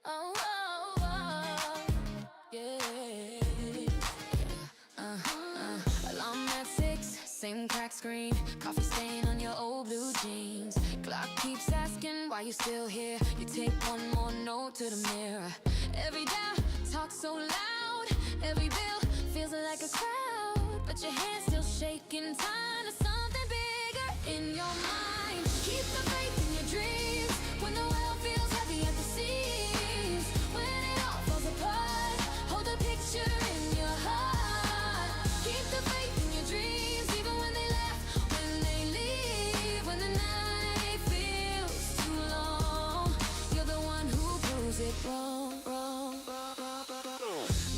Oh, oh, oh, yeah. Alarm at 6, same cracked screen, coffee stain on your old blue jeans. Clock keeps asking why you still here. You take one more note to the mirror. Every doubt talks so loud, every bill feels like a crowd, but your hand's still shaking, time to something bigger in your mind. Keep the faith in your dreams when the world feels heavy at the seams. When it all falls apart, hold the picture in your heart. Keep the faith in your dreams, even when they laugh, when they leave, when the night feels too long. You're the one who proves it wrong.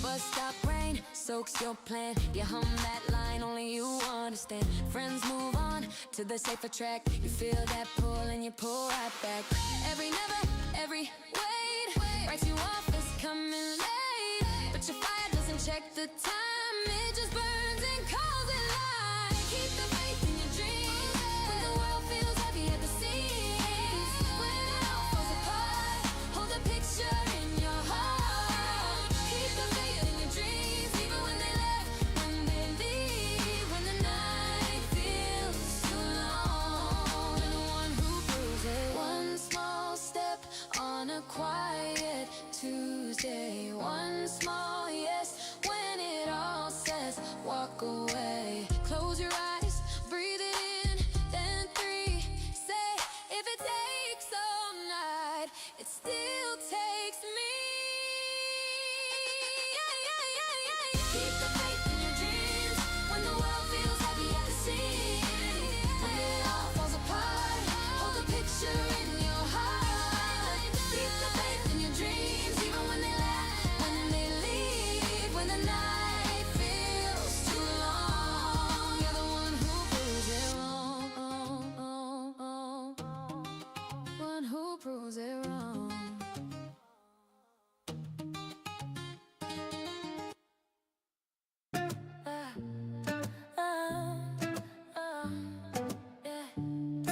Bus stop rain soaks your plan. You hum that line, only you understand. Friends move on to the safer track. You feel that pull and you pull right back. Every never, every wait writes you off as coming late, but your fire doesn't check the time. It just burns and calls it light. Keep the faith in your dreams when the world feels heavy at the seams. When it all falls apart, hold the picture in your heart. Keep the faith in your dreams, even when they left, when they leave, when the night feels too long. You're the one who proves it. One small step on a quiet Tuesday. One small yes when it all says walk away. Close your eyes, breathe it in, then 3. Say, if it takes all night, it still takes me. Keep the faith in your dreams when the world feels heavy at the seams. When it all falls apart, hold the picture in your heart. Keep the faith in your dreams, even when they laugh, when they leave, when the night feels too long. You're the one who proves it wrong. One who proves it wrong.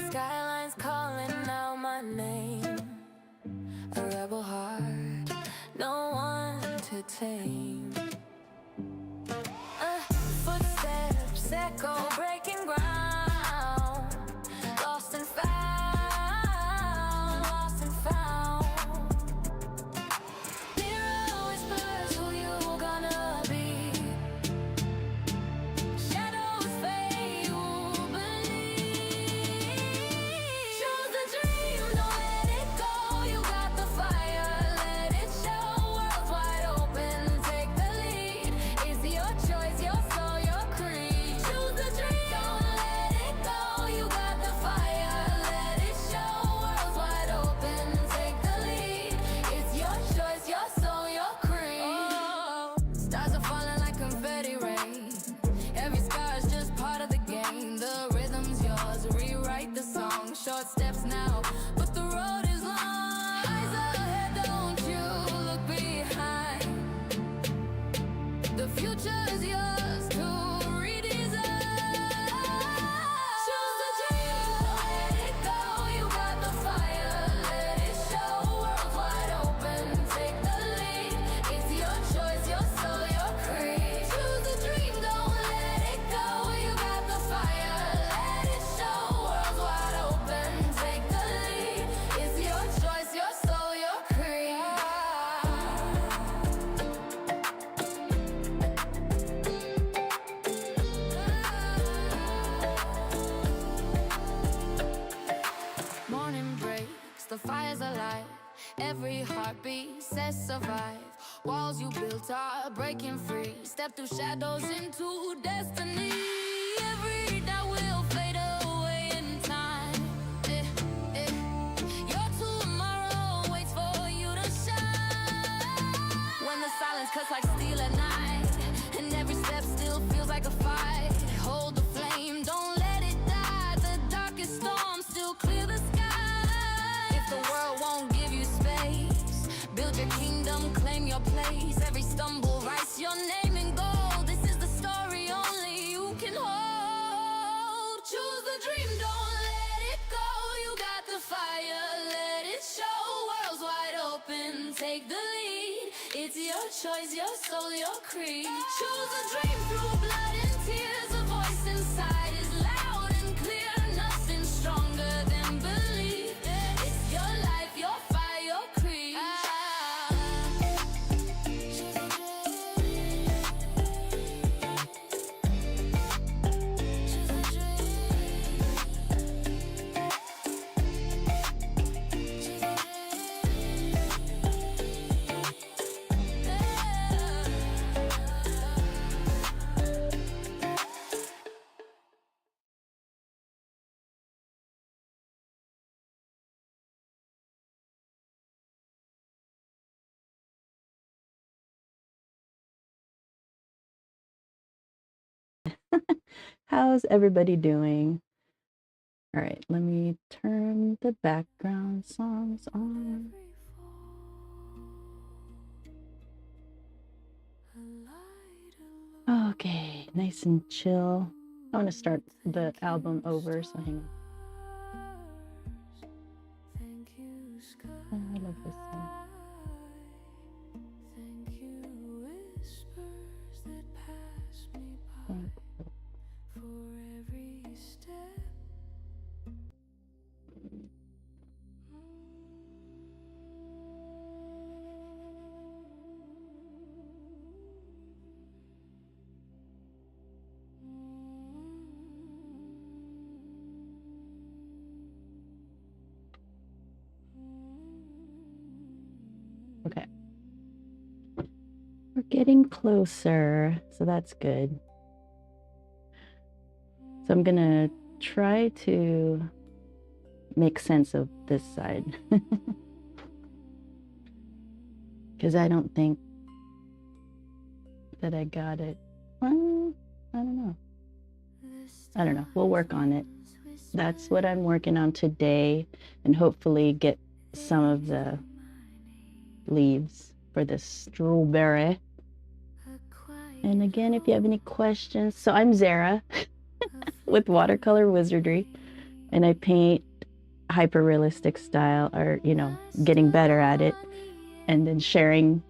Skyline's calling out my name. A rebel heart, no one to tame. Footsteps echo, breaking ground. Lost and found, lost and found. Mirror whispers who you gonna be. Shadows fade, you believe. Choose the dream, don't let it go. You got the fire, let it show. World's wide open, take the lead. It's your choice, your soul, your creed. Choose the dream, don't let it go. You got the fire, let it show. World's wide open, take the lead. It's your choice, your soul, your creed. Oh, stars are falling like confetti rain. Every scar is just part of the game. The rhythm's yours, rewrite the song. Short steps now, but the road is long. Eyes ahead, don't you look behind. The future is yours to redesign. Choose the dream, don't let it go. You got the fire, let it show. World's wide open, take the lead. It's your choice, your soul, your creed. Choose the dream, don't let it go. You got the fire, let it show. World's wide open, take the lead. It's your choice, your soul, your creed. Morning breaks, the fire's alive. Every heartbeat says survive. Walls you built are breaking free. Step through shadows into destiny. Every doubt will fade away in time. Your tomorrow waits for you to shine. When the silence cuts like steel at night, and every step still feels like a fight. Hold the flame, don't let it die. The darkest storms still clear the sky. If the world won't give you space, build your kingdom, claim your place. Every stumble writes your name in gold. This is the story only you can hold. Choose the dream, don't let it go. You got the fire, let it show. choice, your soul, your creed. Choose a dream through blood and tears. A voice inside is loud and clear. Nothing stronger than belief. It's your life, your fire, your creed. Choose a dream. Choose a How's everybody doing? All right, let me turn the background songs on. Okay, nice and chill. I want to start the album over, so hang on. Oh, I love this song. Okay. We're getting closer, so that's good. So I'm gonna try to make sense of this side. Because I don't think that I got it. Well, I don't know. I don't know. We'll work on it. That's what I'm working on today, and hopefully get some of the leaves for this strawberry. And again, if you have any questions, so I'm Zara with Watercolor Wizardry, and I paint hyper-realistic style, or, you know, getting better at it, and then sharing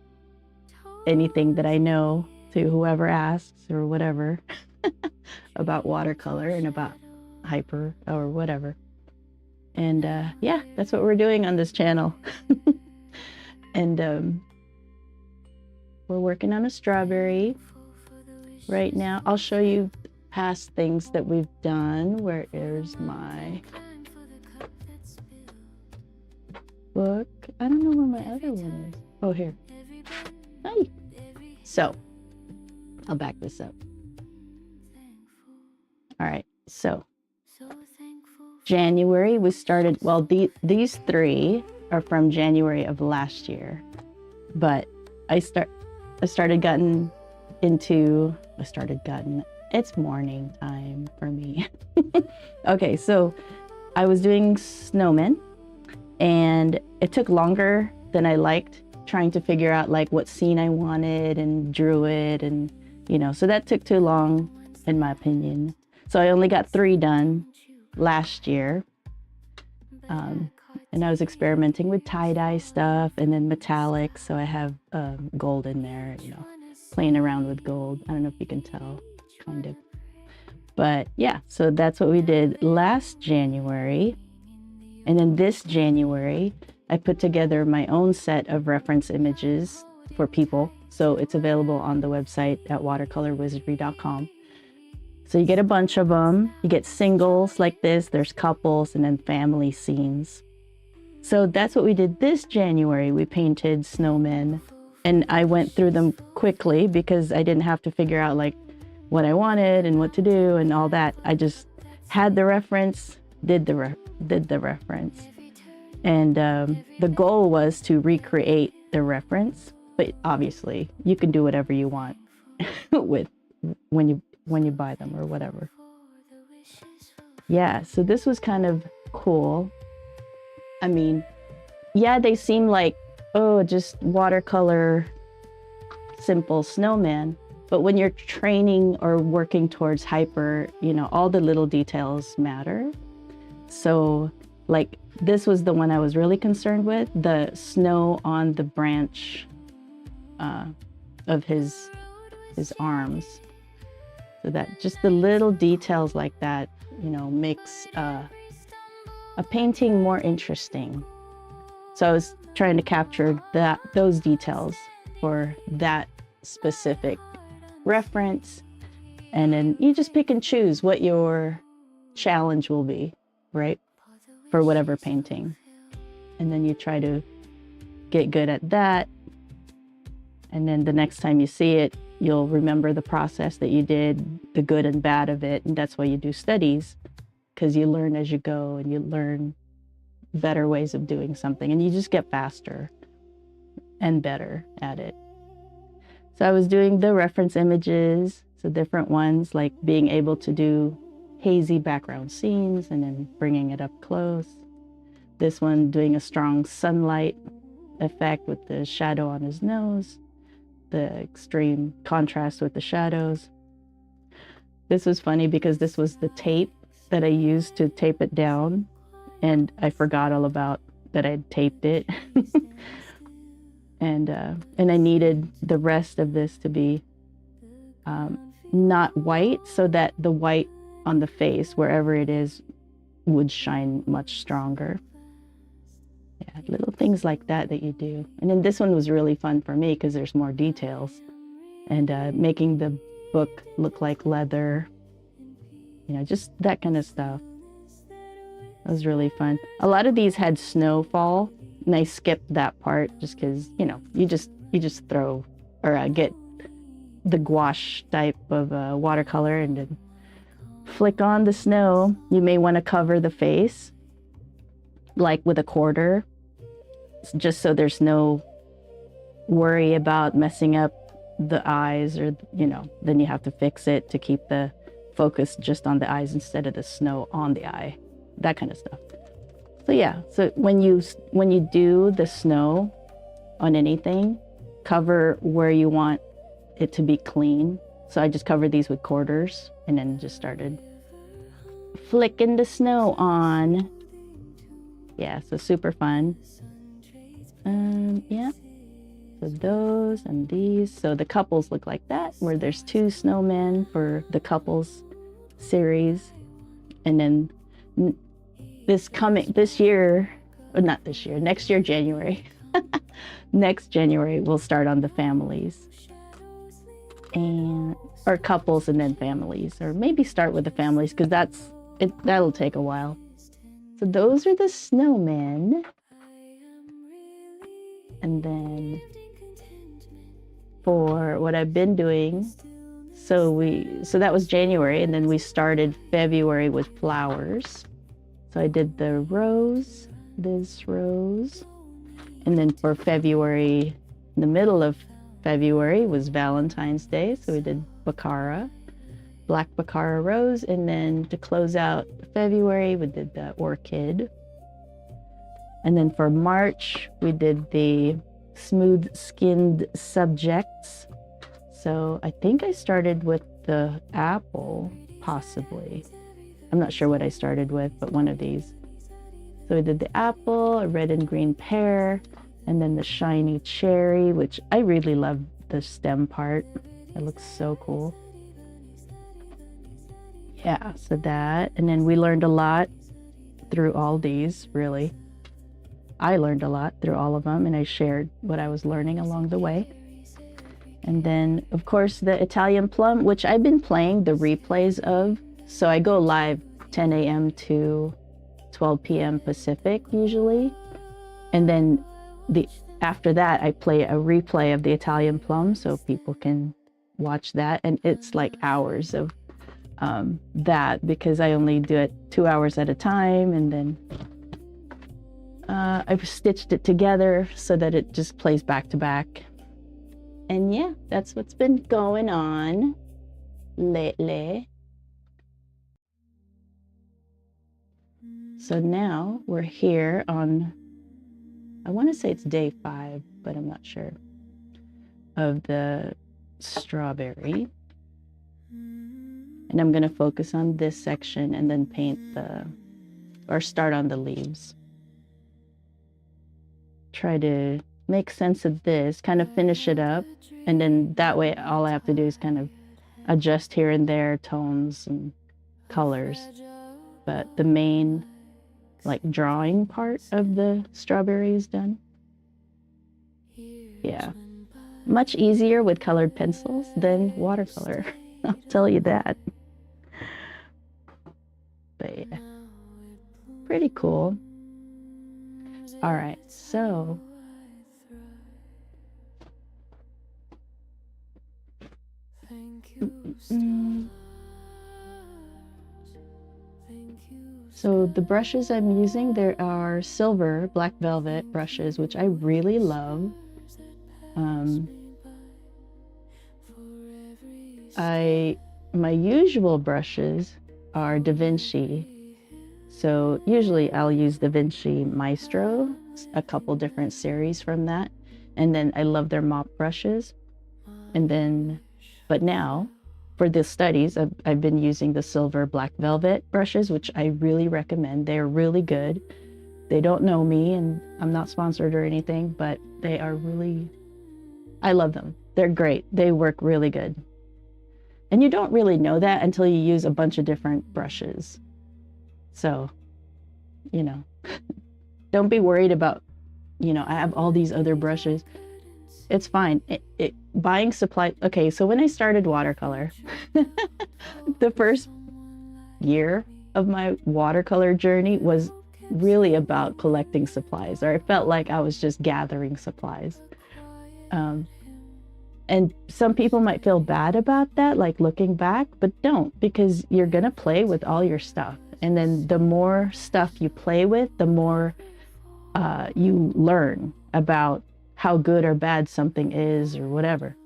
anything that I know to whoever asks or whatever about watercolor and about hyper or whatever. And yeah, that's what we're doing on this channel. And we're working on a strawberry right now. I'll show you past things that we've done. Where is my book? I don't know where my other one is. Oh, here. Hi. So I'll back this up. All right, so January we started, well, these three are from January of last year, but it's morning time for me. Okay, so I was doing snowmen, and it took longer than I liked, trying to figure out like what scene I wanted, and drew it, and you know, so that took too long in my opinion. So I only got 3 done last year. And I was experimenting with tie-dye stuff and then metallic. So I have gold in there, you know, playing around with gold. I don't know if you can tell, kind of. But yeah, so that's what we did last January. And then this January, I put together my own set of reference images for people. So it's available on the website at watercolorwizardry.com. So you get a bunch of them. You get singles like this, there's couples, and then family scenes. So that's what we did this January. We painted snowmen, and I went through them quickly because I didn't have to figure out like what I wanted and what to do and all that. I just had the reference, did the reference. And the goal was to recreate the reference, but obviously you can do whatever you want with when you buy them or whatever. Yeah, so this was kind of cool. I mean, yeah, they seem like, oh, just watercolor, simple snowman. But when you're training or working towards hyper, you know, all the little details matter. So like this was the one I was really concerned with, the snow on the branch of his arms. So that just the little details like that, you know, makes a painting more interesting. So I was trying to capture those details for that specific reference. And then you just pick and choose what your challenge will be, right? For whatever painting. And then you try to get good at that. And then the next time you see it, you'll remember the process that you did, the good and bad of it. And that's why you do studies, because you learn as you go and you learn better ways of doing something, and you just get faster and better at it. So I was doing the reference images, so different ones, like being able to do hazy background scenes and then bringing it up close. This one doing a strong sunlight effect with the shadow on his nose, the extreme contrast with the shadows. This was funny because this was the tape that I used to tape it down, and I forgot all about that I'd taped it. And I needed the rest of this to be not white, so that the white on the face, wherever it is, would shine much stronger. Yeah, little things like that you do. And then this one was really fun for me because there's more details, and making the book look like leather, you know, just that kind of stuff. That was really fun. A lot of these had snowfall, and I skipped that part just because, you know, you just throw or get the gouache type of watercolor and then flick on the snow. You may want to cover the face, like with a quarter, just so there's no worry about messing up the eyes, or, you know, then you have to fix it to keep the focus just on the eyes instead of the snow on the eye. That kind of stuff. So yeah, so when you do the snow on anything, cover where you want it to be clean. So I just covered these with quarters and then just started flicking the snow on. Yeah, so super fun. Yeah, so those and these. So the couples look like that, where there's 2 snowmen for the couples series. And then next year, January. Next January, we'll start on the families, or couples and then families, or maybe start with the families, because that'll take a while. So those are the snowmen. And then for what I've been doing, so that was January, and then we started February with flowers. So I did the rose, this rose, and then for February, in the middle of February was Valentine's Day, so we did Baccara, black Baccara rose, and then to close out February, we did the orchid. And then for March, we did the smooth-skinned subjects. So I think I started with the apple, possibly. I'm not sure what I started with, but one of these. So we did the apple, a red and green pear, and then the shiny cherry, which I really love the stem part. It looks so cool. Yeah, so that, and then we learned a lot through all these, really. I learned a lot through all of them, and I shared what I was learning along the way. And then, of course, the Italian plum, which I've been playing the replays of. So I go live 10 a.m. to 12 p.m. Pacific usually. And then after that, I play a replay of the Italian plum so people can watch that. And it's like hours of that, because I only do it 2 hours at a time. And then I've stitched it together so that it just plays back to back. And yeah, that's what's been going on lately. So now we're here on, I want to say it's day 5, but I'm not sure, of the strawberry. And I'm going to focus on this section and then paint start on the leaves. Try to make sense of this, kind of finish it up. And then that way, all I have to do is kind of adjust here and there, tones and colors. But the main, like, drawing part of the strawberry is done. Yeah. Much easier with colored pencils than watercolor. I'll tell you that. But yeah, pretty cool. All right, so so the brushes I'm using, there are silver black velvet brushes, which I really love. My usual brushes are Da Vinci. So usually I'll use Da Vinci Maestro, a couple different series from that. And then I love their mop brushes. And then, but now for the studies, I've been using the silver black velvet brushes, which I really recommend. They're really good. They don't know me and I'm not sponsored or anything, but they are really, I love them. They're great. They work really good. And you don't really know that until you use a bunch of different brushes. So, you know, don't be worried about, you know, I have all these other brushes. It's fine. Buying supply. Okay, so when I started watercolor, the first year of my watercolor journey was really about collecting supplies, or I felt like I was just gathering supplies. And some people might feel bad about that, like looking back, but don't, because you're going to play with all your stuff. And then the more stuff you play with, the more you learn about how good or bad something is or whatever.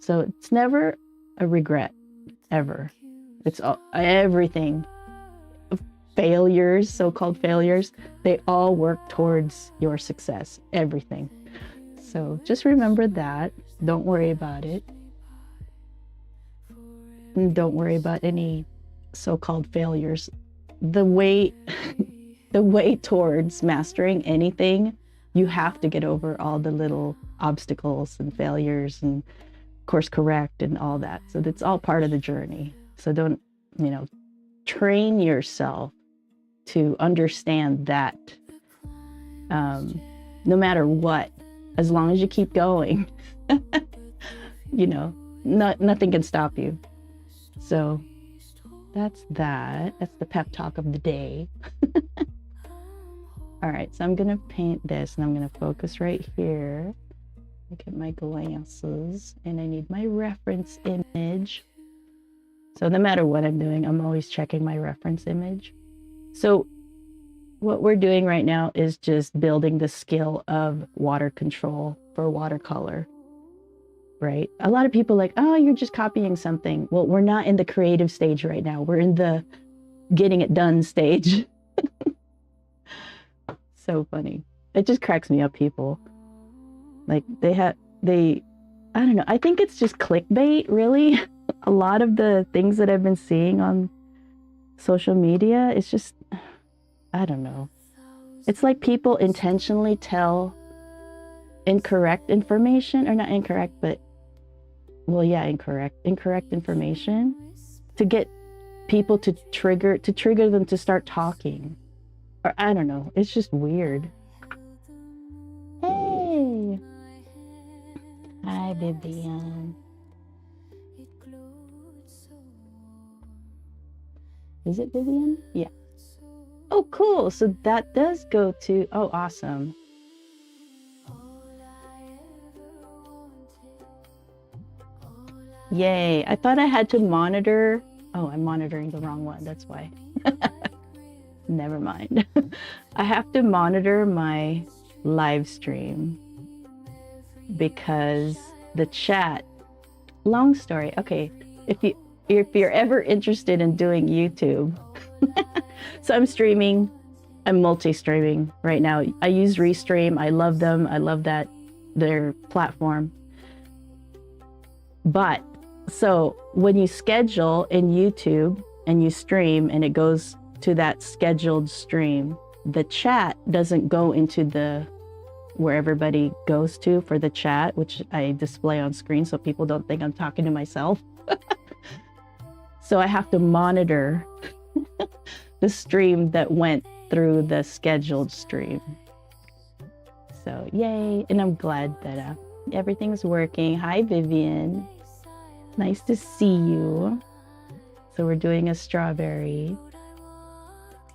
So it's never a regret, ever. It's everything. Failures, so-called failures, they all work towards your success, everything. So just remember that. Don't worry about it. And don't worry about any so-called failures. The way towards mastering anything, you have to get over all the little obstacles and failures and course correct and all that. So that's all part of the journey. So don't, you know, train yourself to understand that no matter what, as long as you keep going, you know, nothing can stop you. So that's that. That's the pep talk of the day. All right, so I'm gonna paint this and I'm gonna focus right here. Look at my glances, and I need my reference image. So no matter what I'm doing, I'm always checking my reference image. So what we're doing right now is just building the skill of water control for watercolor, right? A lot of people are like, oh, you're just copying something. Well, we're not in the creative stage right now. We're in the getting it done stage. So funny. It just cracks me up, people. Like I don't know. I think it's just clickbait, really. A lot of the things that I've been seeing on social media, it's just, I don't know. It's like people intentionally tell incorrect information, or not incorrect, but, well, yeah, incorrect information to get people to trigger them to start talking. Or I don't know. It's just weird. Hey. Hi, Vivian. Is it Vivian? Yeah. Oh, cool. So that does go to, oh, awesome. Yay. I thought I had to monitor. Oh, I'm monitoring the wrong one. That's why. Never mind. I have to monitor my live stream because the chat, long story. Okay. If you're ever interested in doing YouTube, so I'm streaming, I'm multi-streaming right now. I use Restream. I love them. I love their platform. But so when you schedule in YouTube and you stream and it goes to that scheduled stream, the chat doesn't go into the where everybody goes to for the chat, which I display on screen so people don't think I'm talking to myself. So I have to monitor the stream that went through the scheduled stream. So yay, and I'm glad that everything's working. Hi Vivian, nice to see you. So we're doing a strawberry.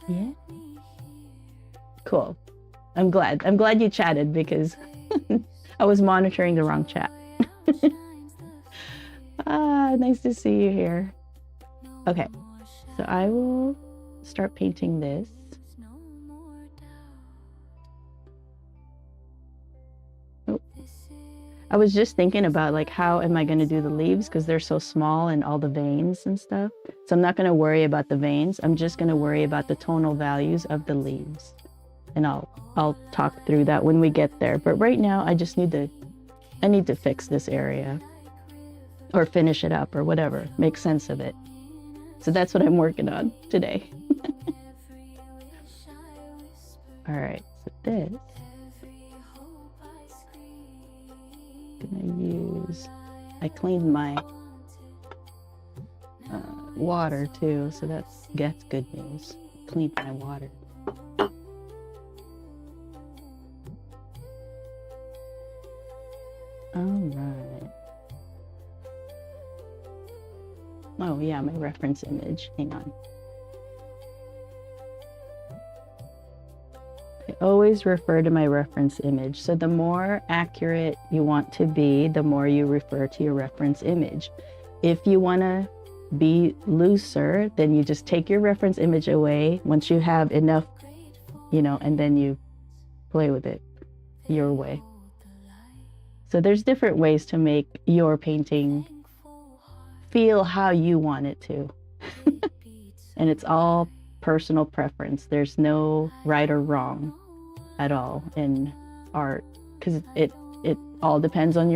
Yeah, cool. I'm glad you chatted because I was monitoring the wrong chat. Nice to see you here. Okay, so I will start painting this. Oh. I was just thinking about like how am I going to do the leaves because they're so small and all the veins and stuff. So I'm not going to worry about the veins. I'm just going to worry about the tonal values of the leaves. And I'll talk through that when we get there. But right now I just need to fix this area or finish it up or whatever, make sense of it. So that's what I'm working on today. All right, so this I'm gonna use, I cleaned my water too, so that's good news. Cleaned my water. All right. Oh yeah, my reference image. Hang on. I always refer to my reference image. So the more accurate you want to be, the more you refer to your reference image. If you want to be looser, then you just take your reference image away once you have enough, and then you play with it your way. So there's different ways to make your painting feel how you want it to. And it's all personal preference. There's no right or wrong at all in art because it all depends on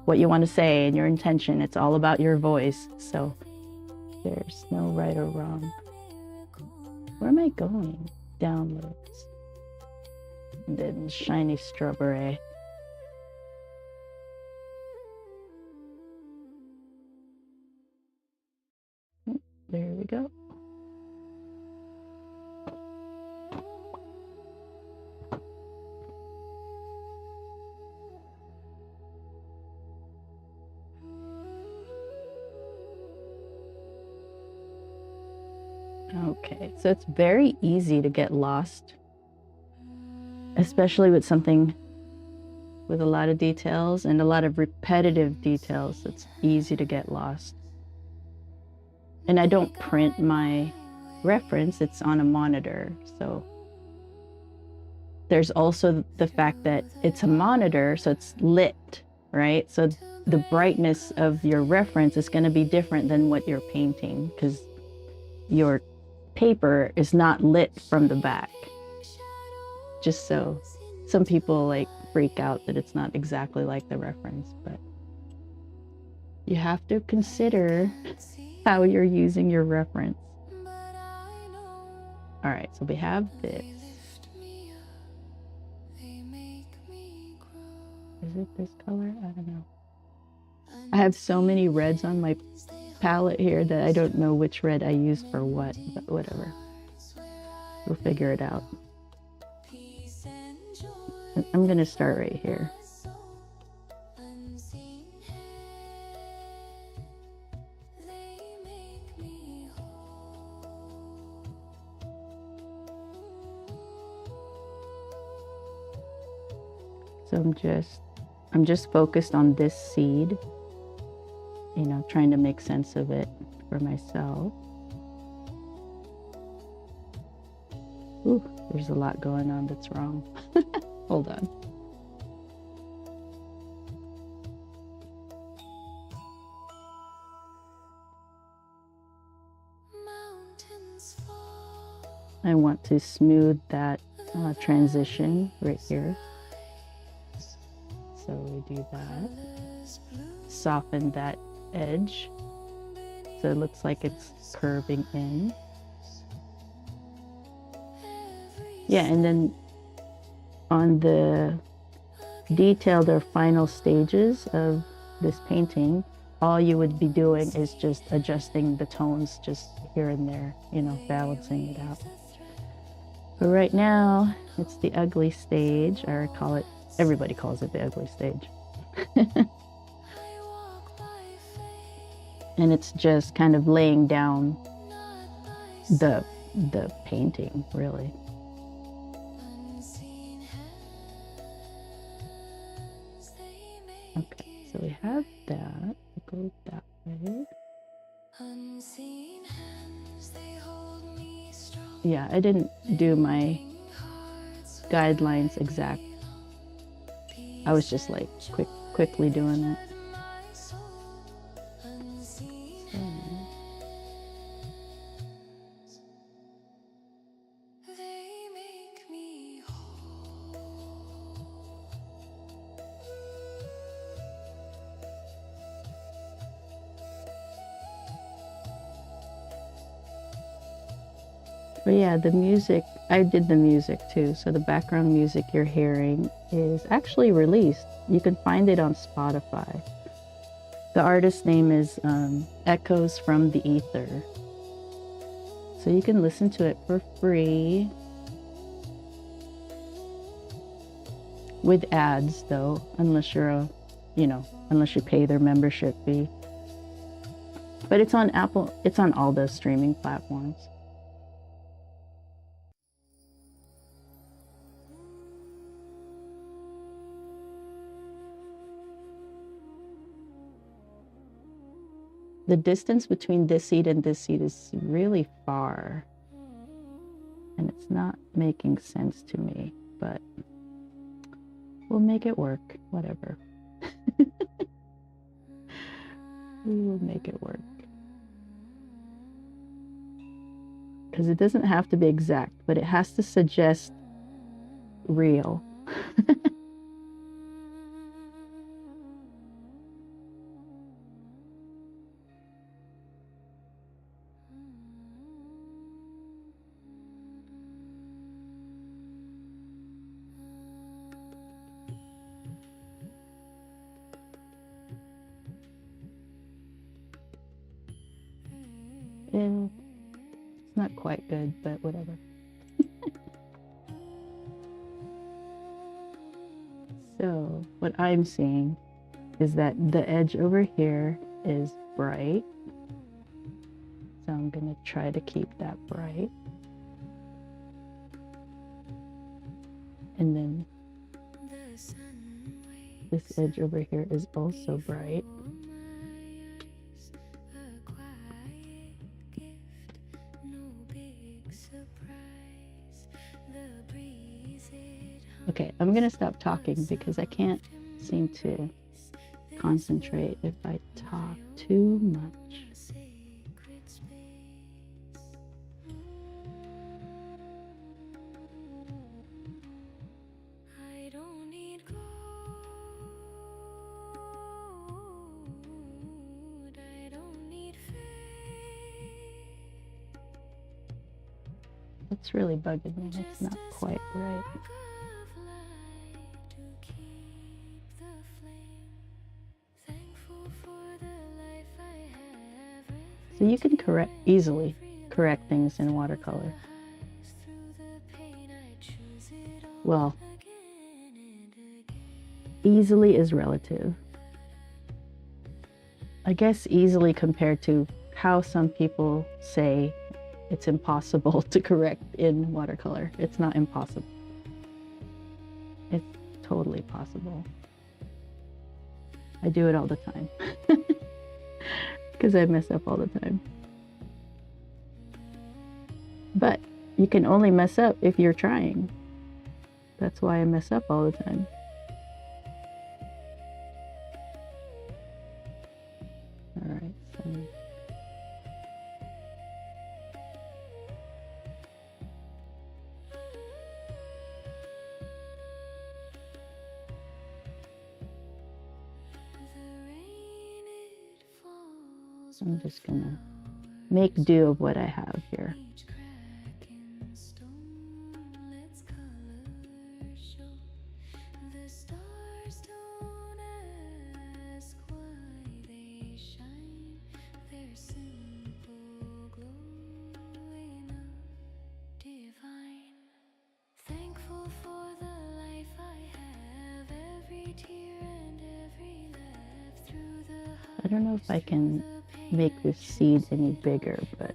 what you want to say and your intention. It's all about your voice. So there's no right or wrong. Where am I going? Downloads. And then shiny strawberry. There we go. Okay, so it's very easy to get lost, especially with something with a lot of details and a lot of repetitive details. It's easy to get lost. And I don't print my reference, it's on a monitor. So there's also the fact that it's a monitor, so it's lit, right? So the brightness of your reference is going to be different than what you're painting because your paper is not lit from the back. Just so some people like freak out that it's not exactly like the reference, but you have to consider how you're using your reference. All right, so we have this. Is it this color? I don't know. I have so many reds on my palette here that I don't know which red I use for what, but whatever. We'll figure it out. I'm gonna start right here. So I'm just focused on this seed, trying to make sense of it for myself. Ooh, there's a lot going on that's wrong. Hold on. I want to smooth that transition right here. So we do that. Soften that edge so it looks like it's curving in. Yeah, and then on the detailed or final stages of this painting, all you would be doing is just adjusting the tones just here and there, you know, balancing it out. But right now, it's the ugly stage, or I call it, everybody calls it the ugly stage. And it's just kind of laying down the painting, really. Okay, so we have that. It goes that way. Yeah, I didn't do my guidelines exact. I was just like quickly doing it. But yeah, the music, I did the music too. So the background music you're hearing is actually released. You can find it on Spotify. The artist's name is Echoes from the Ether. So you can listen to it for free. With ads though, unless you're unless you pay their membership fee. But it's on Apple, it's on all the streaming platforms. The distance between this seed and this seed is really far, and it's not making sense to me, but we'll make it work, whatever. We will make it work. Because it doesn't have to be exact, but it has to suggest real. And it's not quite good, but whatever. So what I'm seeing is that the edge over here is bright. So I'm going to try to keep that bright. And then this edge over here is also bright. Okay, I'm gonna stop talking because I can't seem to concentrate if I talk too much. It's really bugging me. It's not quite right. So you can easily correct things in watercolor. Well, easily is relative. I guess easily compared to how some people say it's impossible to correct in watercolor. It's not impossible. It's totally possible. I do it all the time. Because I mess up all the time. But you can only mess up if you're trying. That's why I mess up all the time. All right, so I'm just gonna make do of what I have here. I don't know if I can make this seed any bigger, but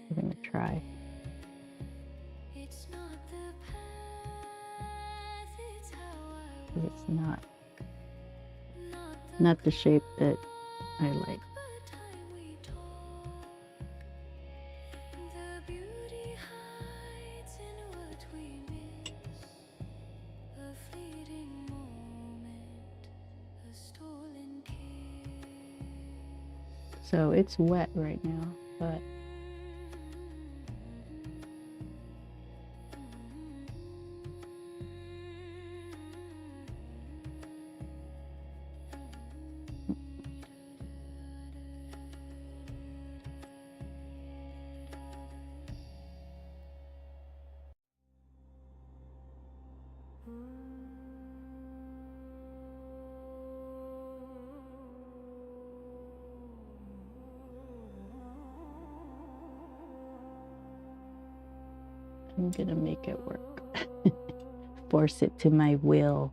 we're gonna try. It's not the shape that I like. So it's wet right now, but I'm gonna make it work. Force it to my will.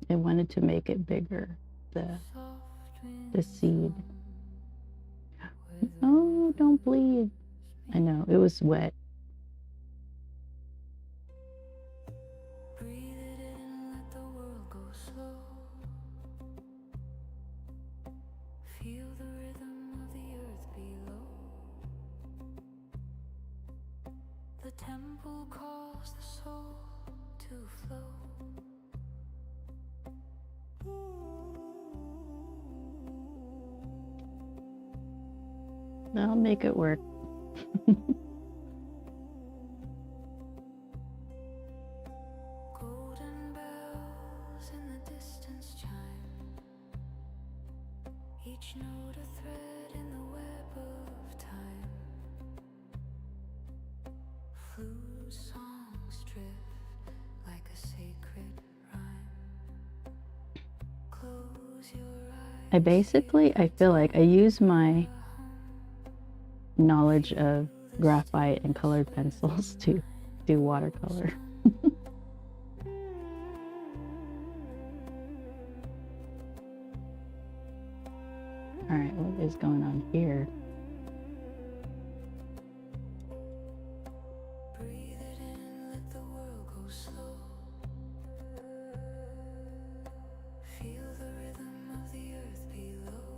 I wanted to make it bigger, the seed. Oh, don't bleed. I know, it was wet. Feel the rhythm of the earth below. The temple calls the soul to flow. I'll make it work. Golden bells in the distance chime, each note a thread in the web of time. Flute songs drift like a sacred rhyme. Close your eyes. I feel like I use my knowledge of graphite and colored pencils to do watercolor. All right, what is going on here? Breathe it in, let the world go slow. Feel the rhythm of the earth below.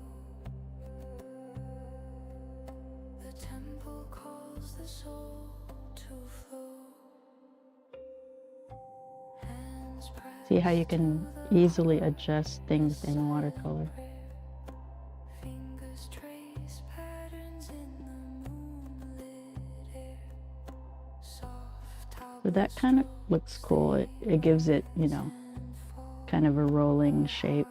The temple calls the soul to flow. Hands press. See how you can easily adjust things in watercolor. Fingers trace patterns in the moonlit air. Soft So that kind of looks cool. It gives it, you know, kind of a rolling shape.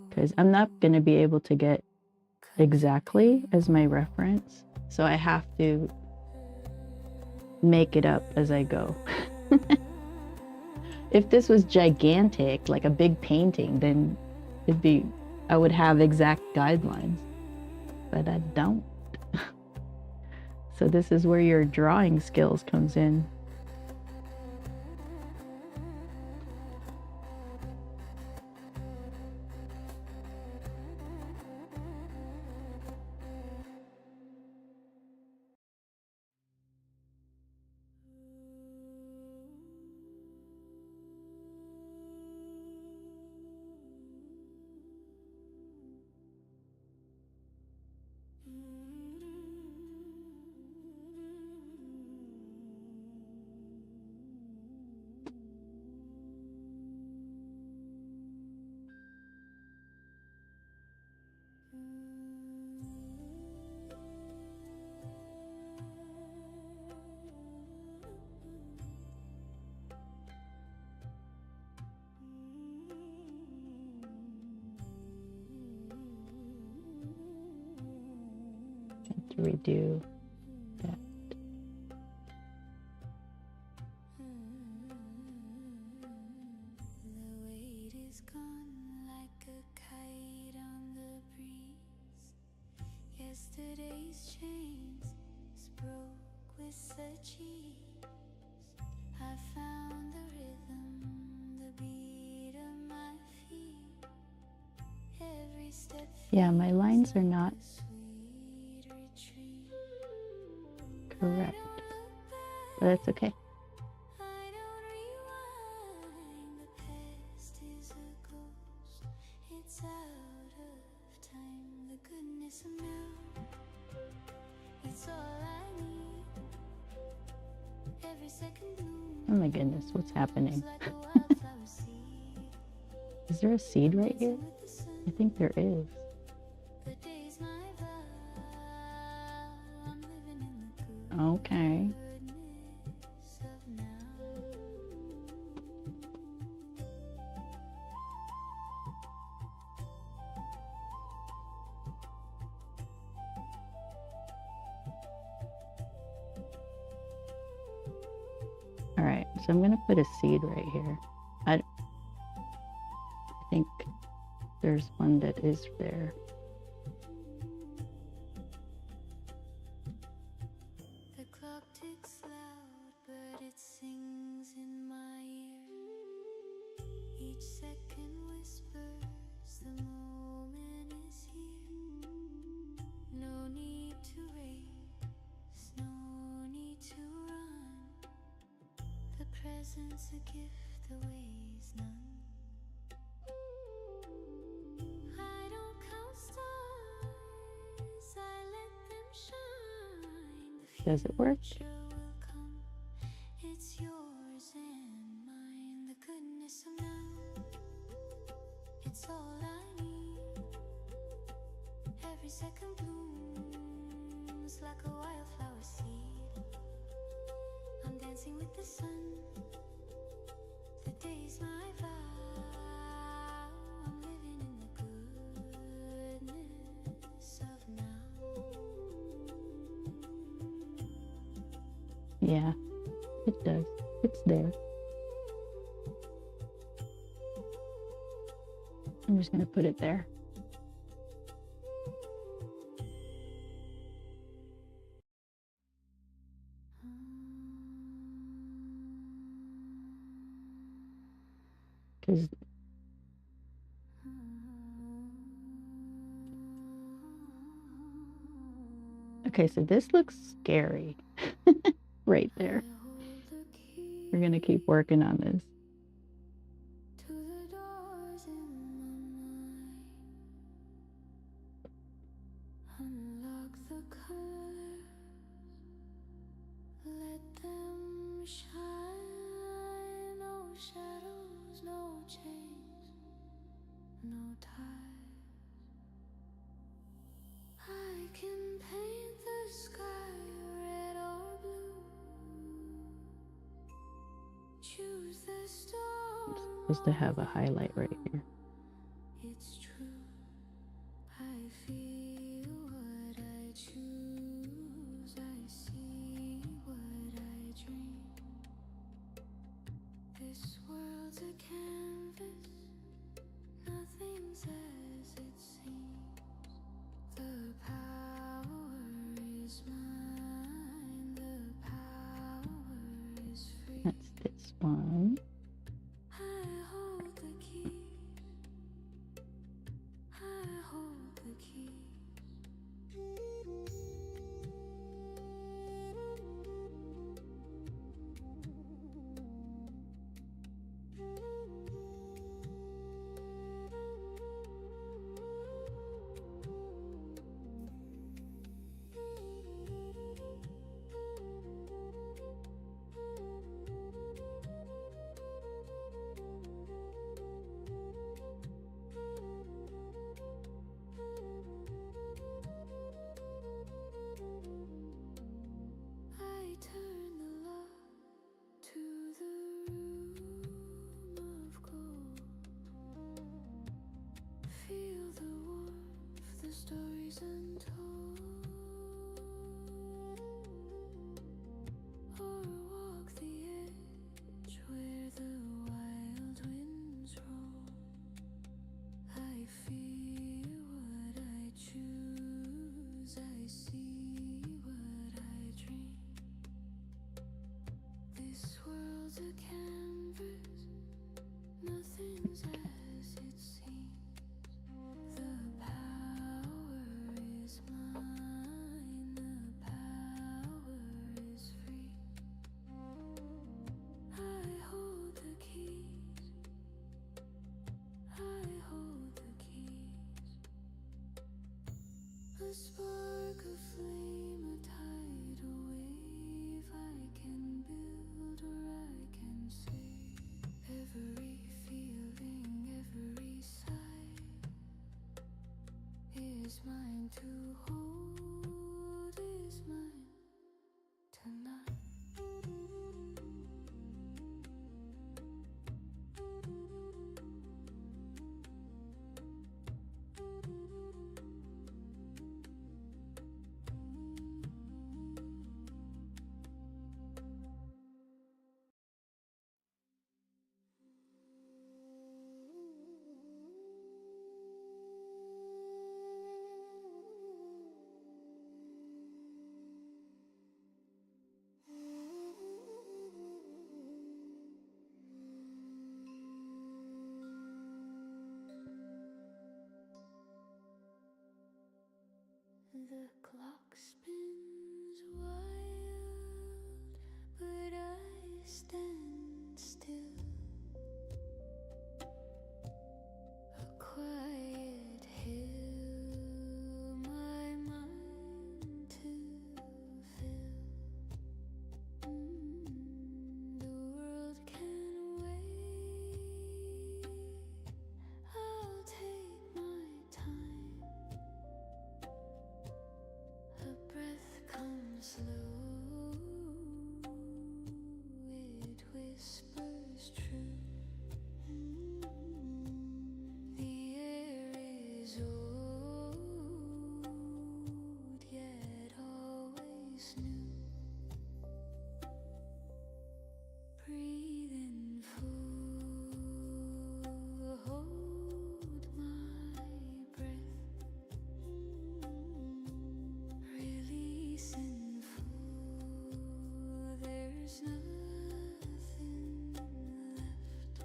Because I'm not going to be able to get exactly as my reference. So I have to make it up as I go. If this was gigantic, like a big painting, then I would have exact guidelines, but I don't. So this is where your drawing skills comes in. to redo that. Yesterday's chains broke with such ease. I found the rhythm, the beat of my feet. Every step. Yeah, my lines are not correct, but that's okay. I don't rewind. The past is a ghost. It's out of time. The goodness of now. It's all I need. Every second bloom. Oh my goodness, what's happening? Like a wildflower seed. Is there a seed right here? With the sun. I think there is. The day's my vow. I'm living in the good. Okay. Goodness of now. All right, so I'm gonna put a seed right here. I think there's one that is there. The clock ticks loud, but it sings in my ear. Each second whispers, the moment is here. No need to race, no need to run. The present's a gift, the way's none. I don't count stars, I let them shine. The Does it work? future will come, it's yours and mine. The goodness of now, it's all I need. Every second blooms like a wildflower seed. I'm dancing with the sun. The day's my vow. I'm living in the goodness of now. Yeah, it does. It's there. I'm just gonna put it there. Because okay, so this looks scary right there. We're gonna keep working on this. To the doors in my mind, unlock the colors, let them shine. No shadows, no chains, no ties. I can paint the sky red or blue. Choose the storm. Supposed to have a highlight right here. It's true. I feel what I choose. I see what I dream. This world's a canvas. Nothing's as it seems. The power is mine. The power is free. That's this one. I hold the keys. I hold the keys. I turn the lock to the room of gold. Feel the warmth, the stories untold. The clock spins wild, but I stand still. A quiet hill, my mind to fill. The world can wait. I'll take my time. A breath comes slow. It whispers true. The air is old, yet always new. Breathe in full, hold my breath. Release in full, there's nothing left.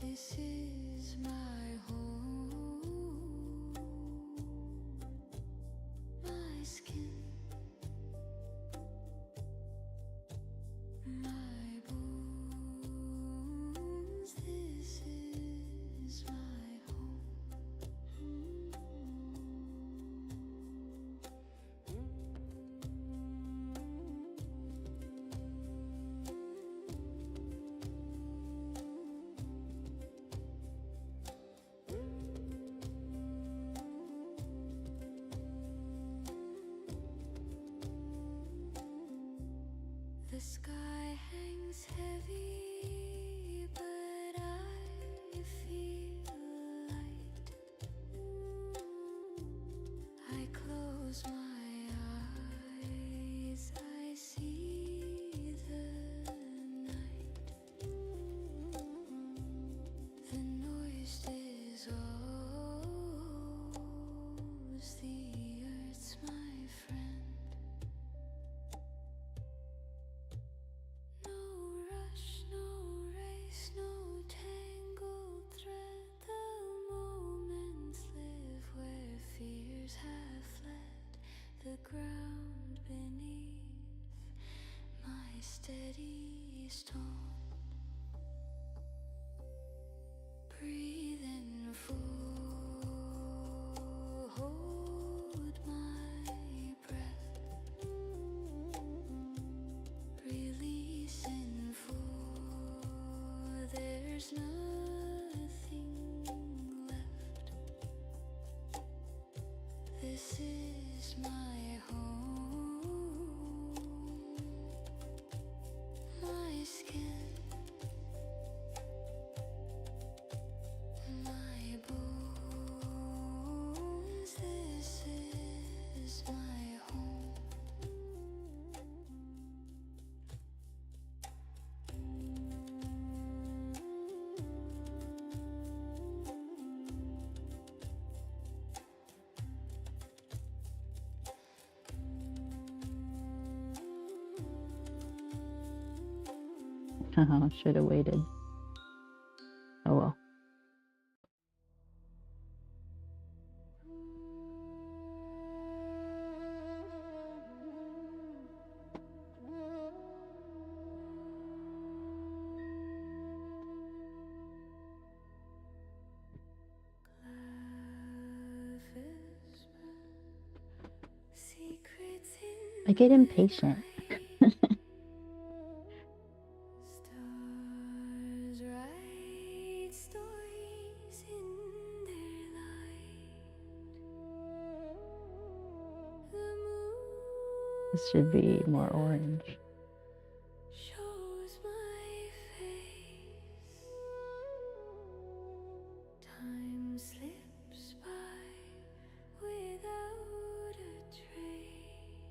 This is my home, my skin, my bones. This is my home. The sky hangs heavy, but I feel light. I close my eyes, I see the night. The noise dissolves, the earth's my friend. No rush, no race, no tangled thread. The moments live where fears have fled. The ground beneath my steady stone. Breathe in full, hold my breath. Release in full, there's nothing left. This is my home, my skin, my bones. This is my home. Should have waited. Oh well. I get impatient. Stars write stories in their light. The moon This should be more orange. shows my face. Time slips by without a trace.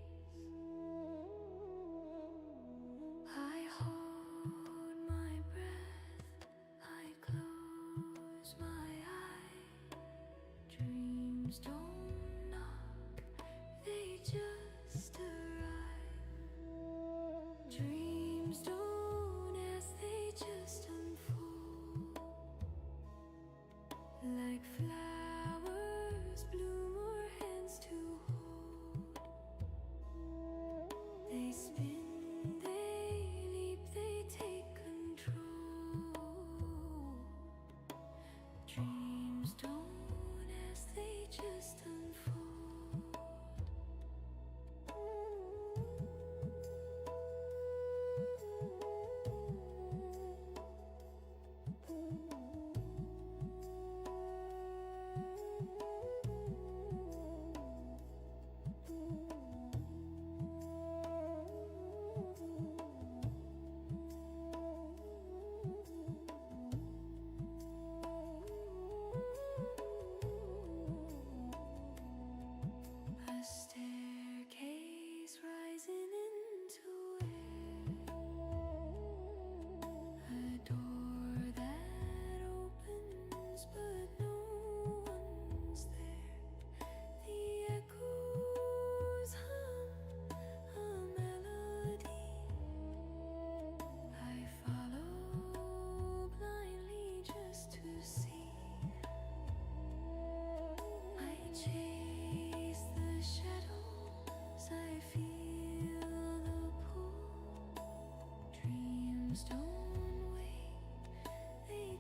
I hold my breath, I close my eyes. Dreams don't knock, they just arrive. Dreams don't ask, they just unfold. Like flowers bloom or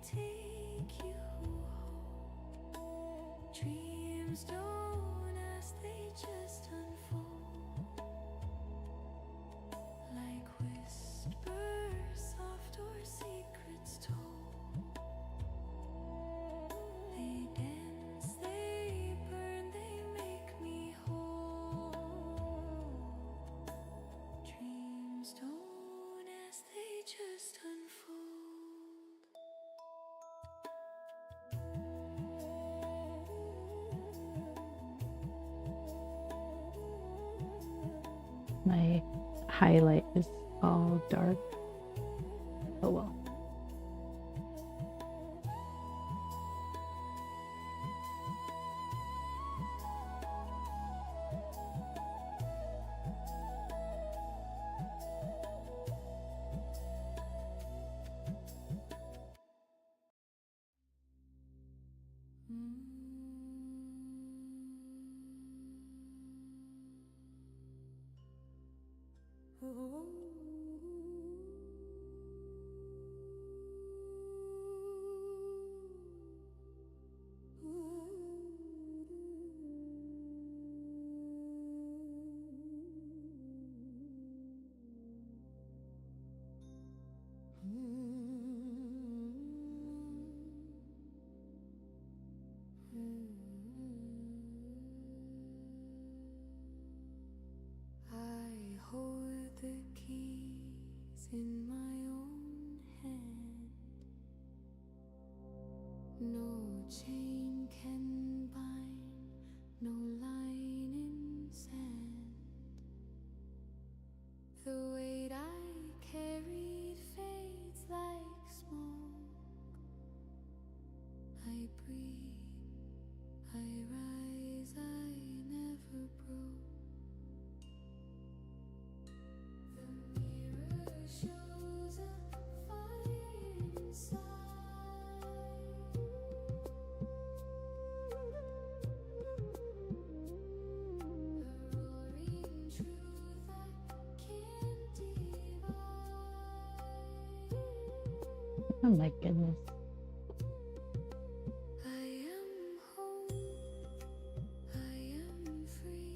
take you home. Dreams don't ask, they just unfold like whispers, soft or secrets told. They dance, they burn, they make me whole. Dreams don't ask, they just unfold. My highlight is all dark. Oh well. I hold the keys in my own hand. No chain can bind, no line in sand. The weight I carried fades like smoke. I breathe, I rise, I never broke. The mirror shows a fire inside, a roaring truth I can't divide. Oh my goodness. I am home, I am free.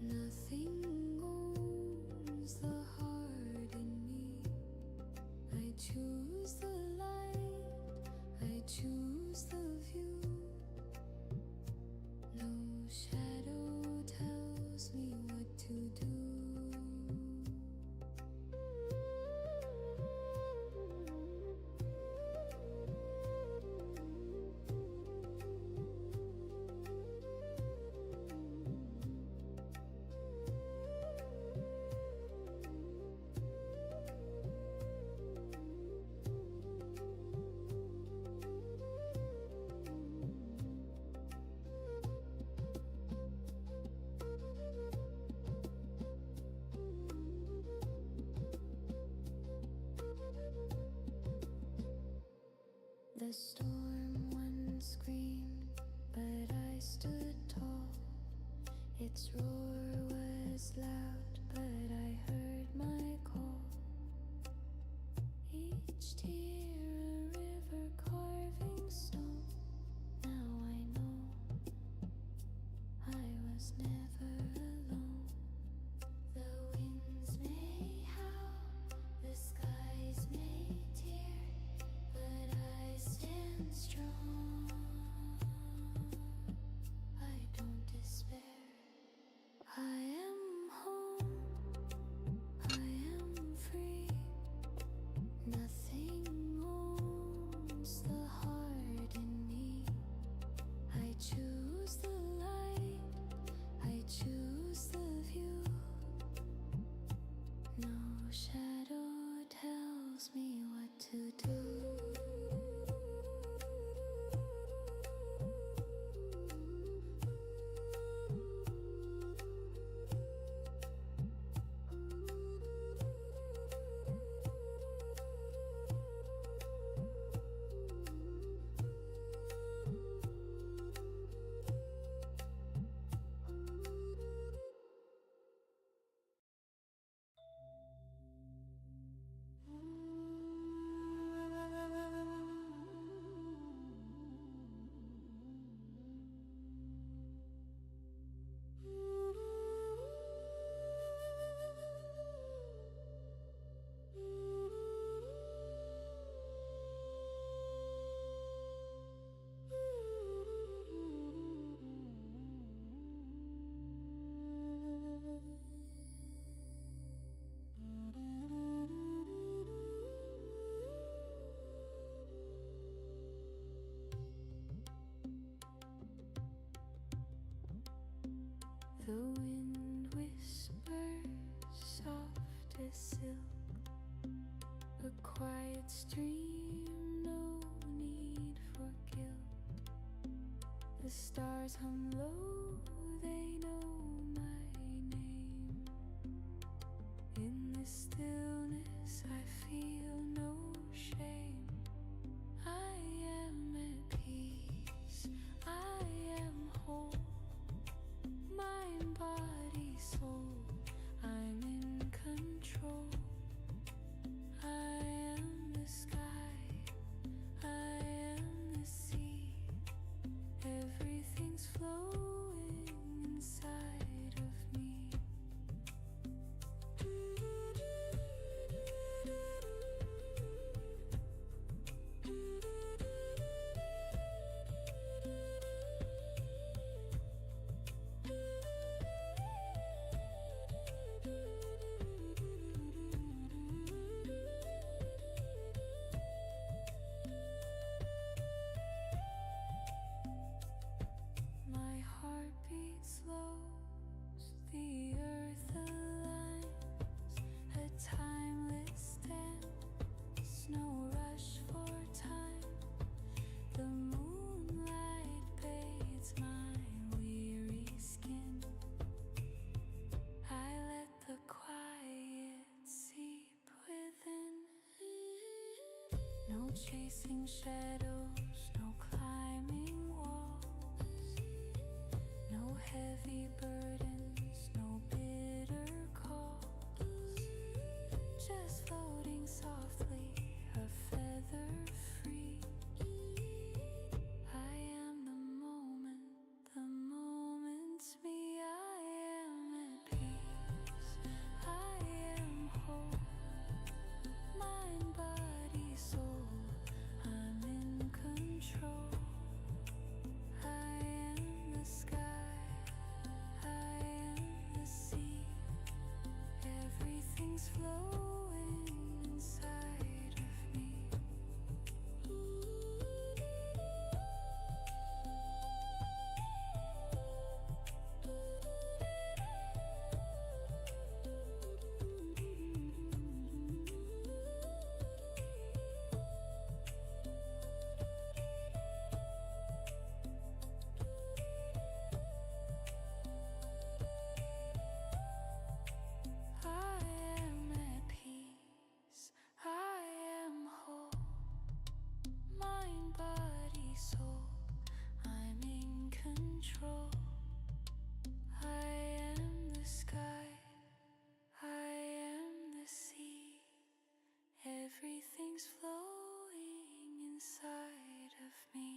Nothing owns the heart in me. I choose the light, I choose the view. No shadow tells me what to do. The storm once screamed, but I stood tall. Its roar was loud, but I heard my call. Each tear a river carving stone. Now I know I was never alone. The winds may howl, the skies may tear, but I stand strong. I don't despair. I am home, I am free. Nothing owns the heart in me. I choose the light, I The wind whispers soft as silk, a quiet stream, no need for guilt. The stars hum low, they know my name. In the stillness I feel no shame. I am at peace, I am whole. Mind, body, soul, I'm in control. I am the sky, I am the sea. Everything's flowing inside of me. My heartbeat slows, the earth aligns, a timeless dance, no rush for time. The moonlight bathes my weary skin. I let the quiet seep within. No chasing shadows, no climbing walls. No heavy burdens, no bitter calls. Just floating softly, a feather free. I am the moment's me. I am at peace, I am whole. Mind, body, soul, I'm in control. I am the sky, I am the sea. Everything's flowing inside of me. I am at peace, I am whole. Mind, body, soul, I'm in control. I am the sky, I am the sea. Everything's flowing inside of me.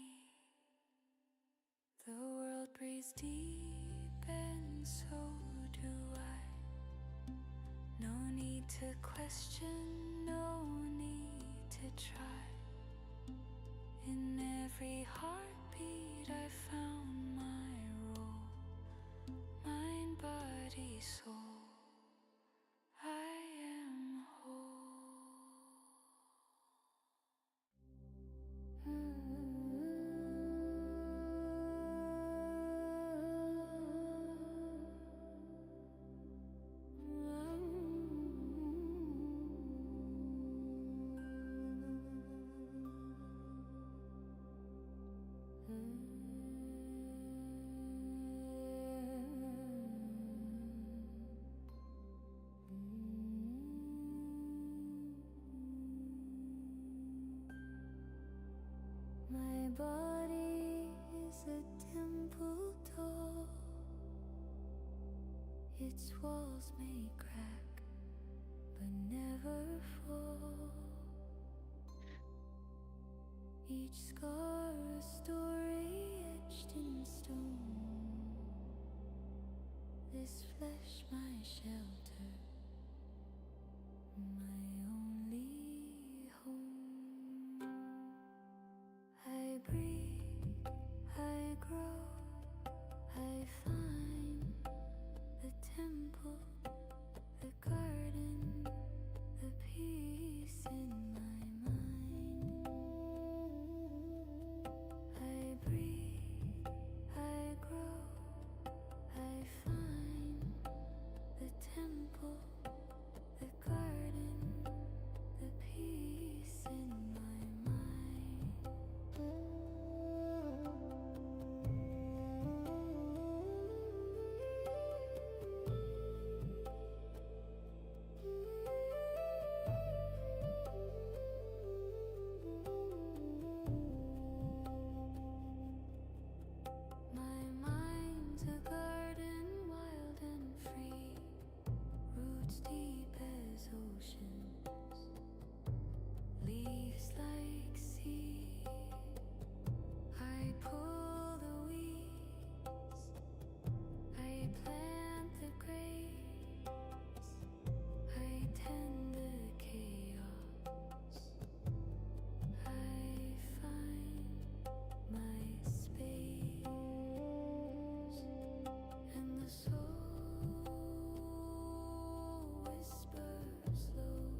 The world breathes deep and so do I. No need to question, no need to try. In every heartbeat I found my role. Mind, body, soul, I am whole. My body is a temple door. Its walls may crack, but never fall. Each scar a story etched in stone. This flesh my shelter, my only home. I breathe, I grow, I find the temple, the garden, the peace in my mind. I breathe, I grow, I find my space, and the soul whispers low,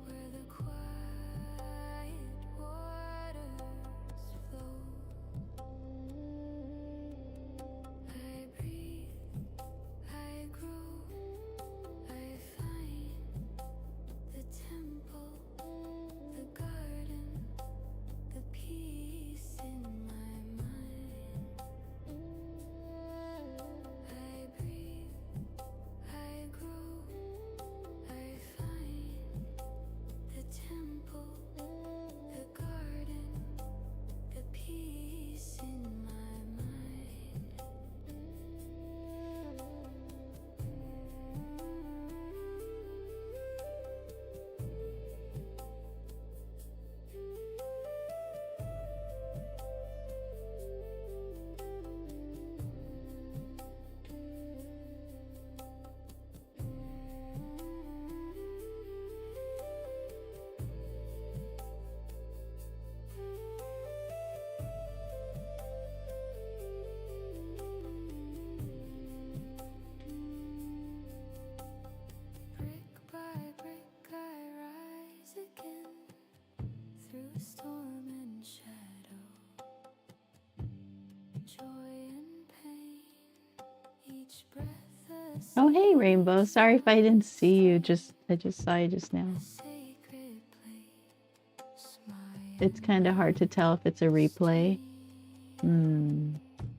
where the quiet waters flow. I breathe, I grow, I find the temple, the garden, the peace in my mind. I breathe, I grow, I find the temple, the garden, the peace in my mind. Brick by brick I rise again, through storm and shadow, joy and pain, each breath a Oh, hey, Rainbow. Sorry if I didn't see you. I just saw you just now. sacred place. My It's kind of hard to tell if it's a replay.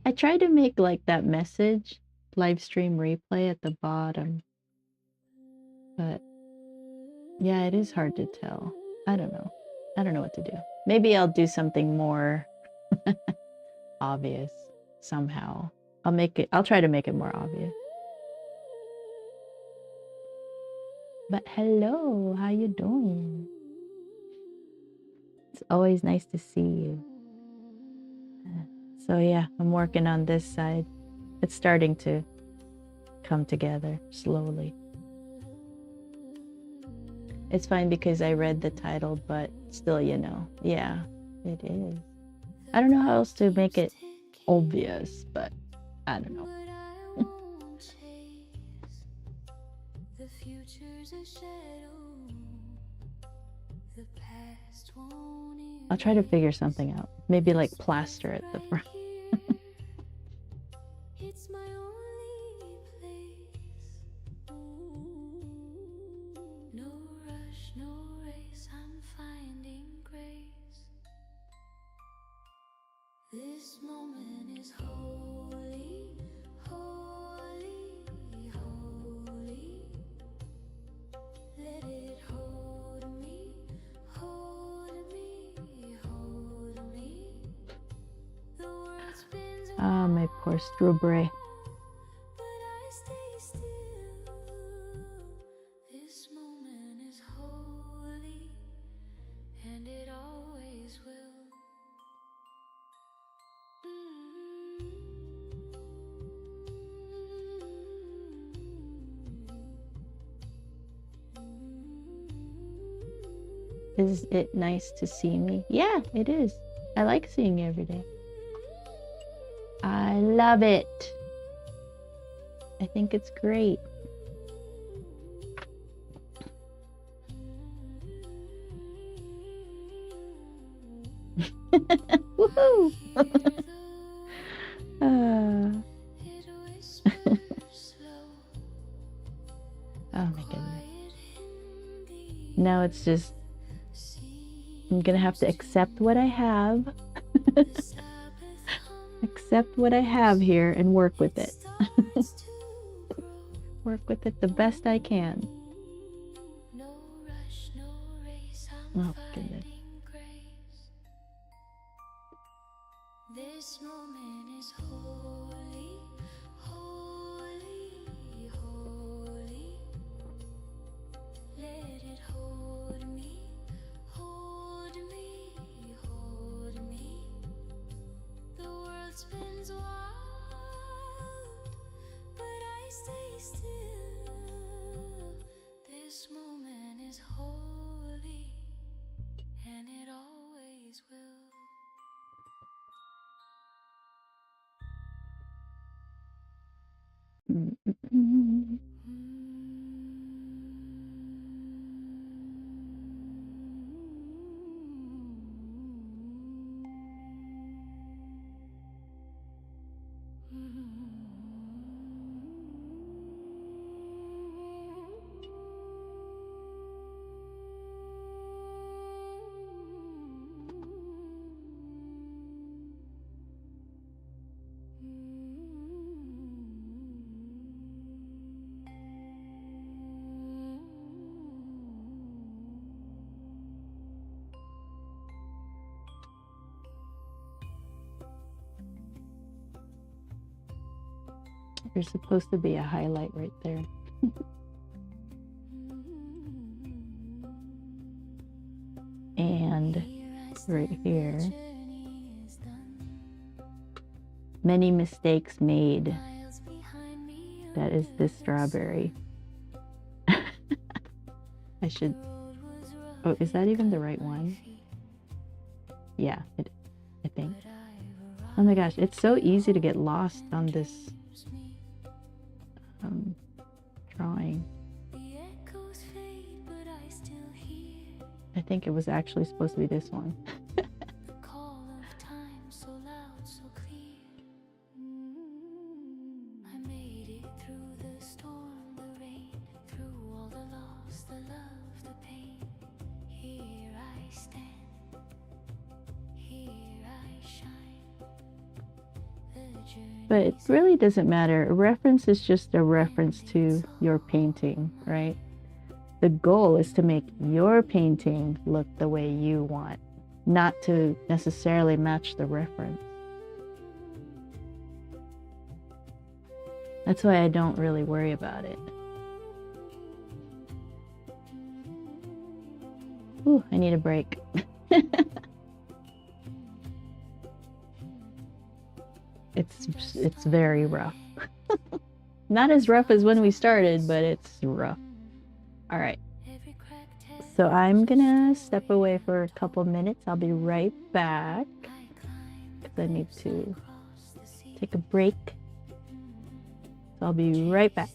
I tried to make like that message live stream replay at the bottom, but yeah, it is hard to tell. I don't know. I don't know what to do. Maybe I'll do something more obvious somehow. I'll try to make it more obvious. But hello, how you doing? It's always nice to see you. So yeah, I'm working on this side. It's starting to come together slowly. It's fine because I read the title, but still, you know, yeah, it is. I don't know how else to make it obvious, but I don't know. but I won't chase. The future's a shadow. The past won't I'll try to figure something out. Maybe like plaster at the front. here. It's my only place. No rush, no race, I'm finding grace. This moment is holy, holy, holy. Let it hold me, hold me, hold me. The world spins Ah, my poor strawberry. but I stay still. This moment is holy, and it always will. Is it nice to see me? Yeah, it is. I like seeing you every day. I love it. I think it's great. Woohoo! It whispers slow, Oh my goodness. quiet in the Now it's just, sea. I'm gonna have to accept what I have. The Sabbath hum Accept what I have here and work with it. starts to grow. Work with it the best I can. No rush, no race, I'm Oh goodness. finding grace. This moment is holy, holy, holy. Let it hold me, hold me, hold me. The world spins wild, but I stay still. This moment is holy, and it always will. There's supposed to be a highlight right there. And right here, many mistakes made. That is this strawberry. I should, oh, is that even the right one? Yeah, I think. Oh my gosh, it's so easy to get lost on this drawing. I think it was actually supposed to be this one. But it really doesn't matter. A reference is just a reference to your painting, right? The goal is to make your painting look the way you want, not to necessarily match the reference. That's why I don't really worry about it. Ooh, I need a break. It's very rough. Not as rough as when we started, but it's rough. All right. So I'm gonna step away for a couple minutes. I'll be right back because I need to take a break. So I'll be right back.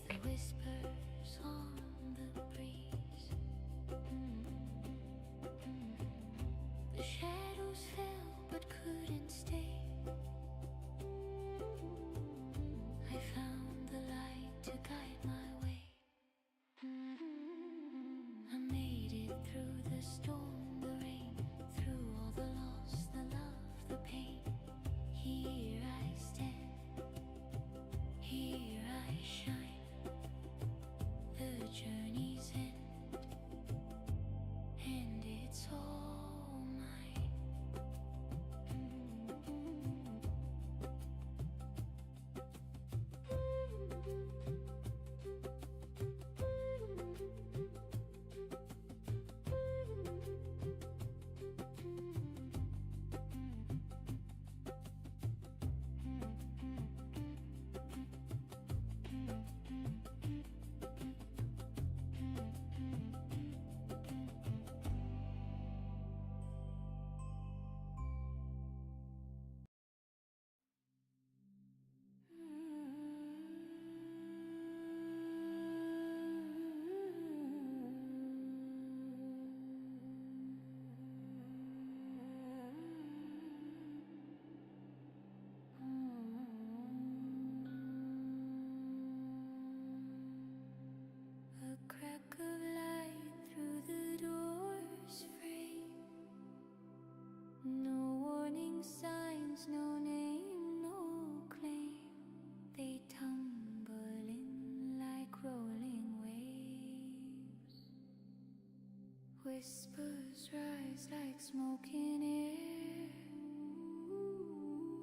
Whispers rise like smoke in air.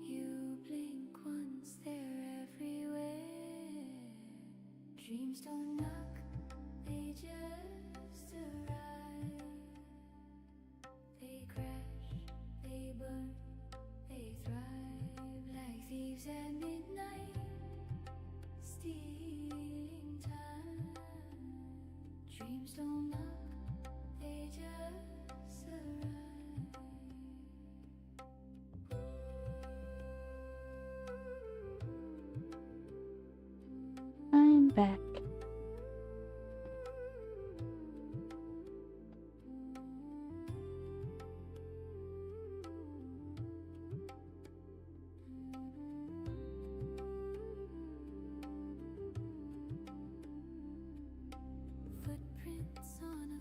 You blink once, they're everywhere. Dreams don't knock, they just arrive. They crash, they burn, they thrive like thieves at midnight, stealing time. Dreams don't knock, they just arrive. back.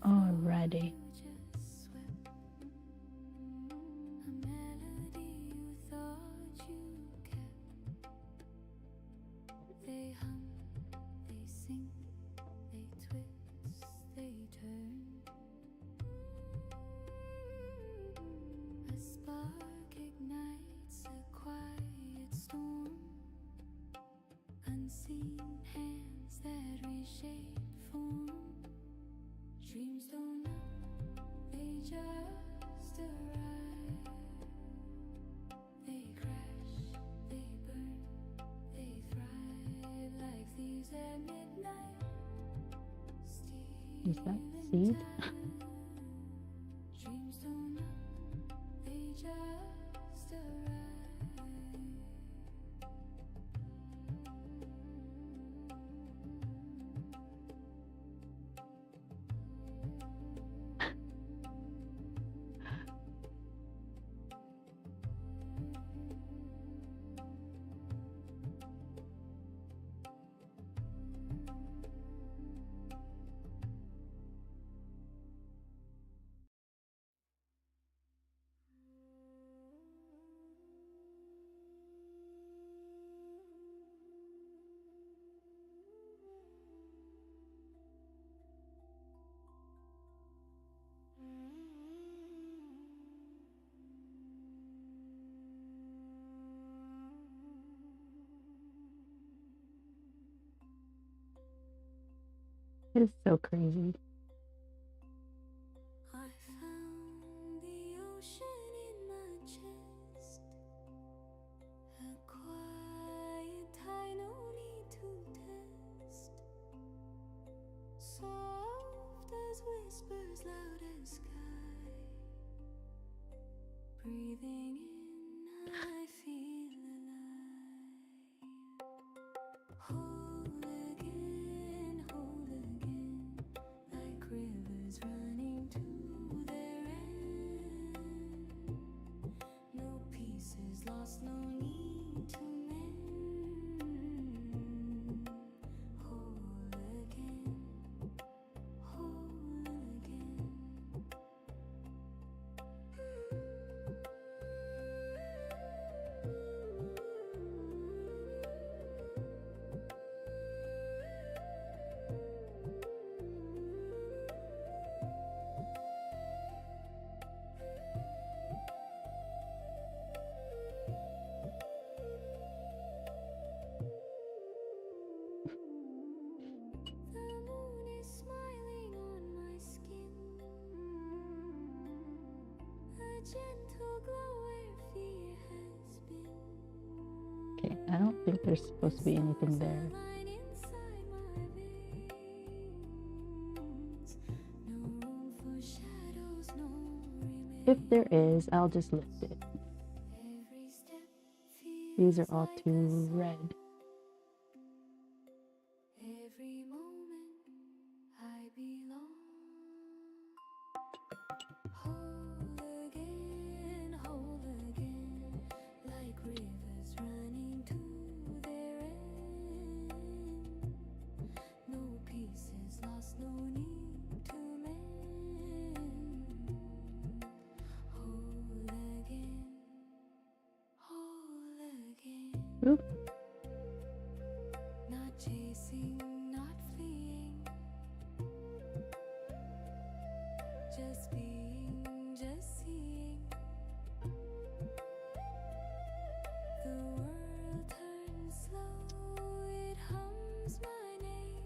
Alrighty. They hum, they sing, they twist, they turn. A spark ignites a quiet storm. Unseen hands that reshape form. Dreams don't know, they just arrive. They crash, they burn, they thrive like thieves at midnight. Is that seed? Dreams don't know, they just arrive. It is so crazy. I found the ocean in my chest. A quiet tide, no need to test. Soft as whispers, loud as sky. Breathing in, I feel alive. Whole again, like rivers running to their end. No pieces lost, no need to mend. Whole again, whole again. The moon is smiling on my skin. A gentle glow where fear has been. Okay, I don't think there's supposed to be anything there. Line inside my veins. No room for shadows, no remains. If there is, I'll just lift it. Every step These feels are all like too a red. song. Every moment I belong. Whole again, like rivers running to their end. No pieces lost, no need to mend. Whole again, whole again. Oop. Not chasing, not fleeing. Just being, just seeing. The world turns slow, it hums my name.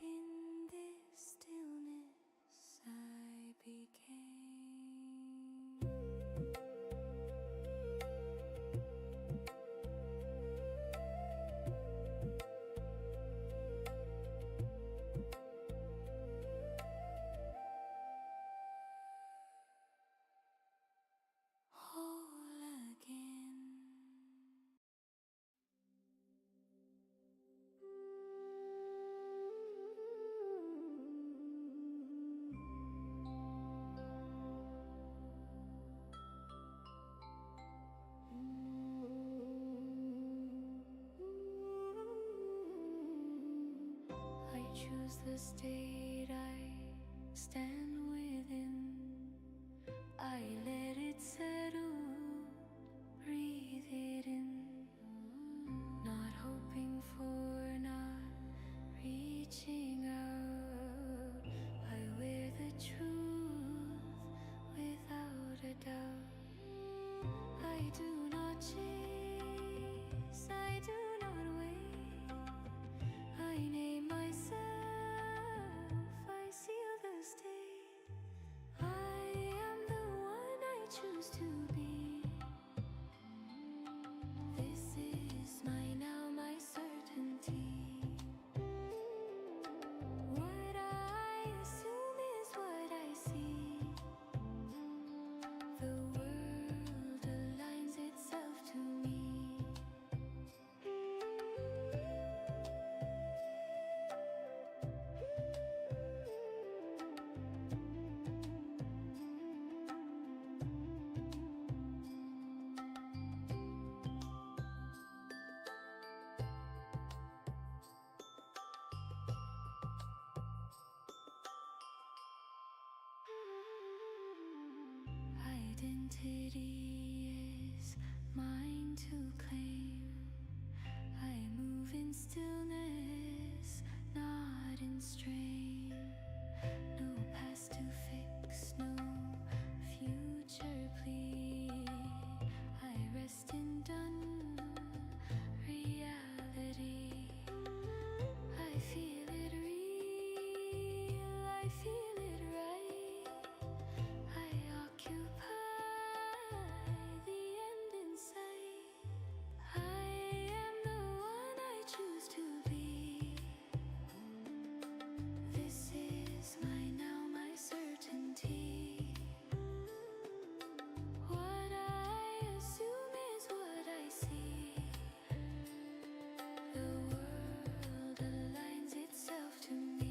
In this stillness I became. knows the state I stand within. I let it settle, breathe it in, not hoping for, not reaching out. I wear the truth without a doubt. I do not chase, I do not wait. I name myself, I seal the state. I am the one I choose to be. This is my now, my certainty. What I assume is what I see. The world aligns itself to me. Identity is mine to claim. I move in stillness, not in strain. No past to fix, no future plea. I rest in done reality. I feel it real, I feel it right. I occupy the end in sight. I am the one I choose to be. This is my now, my certainty. What I assume is what I see. The world aligns itself to me.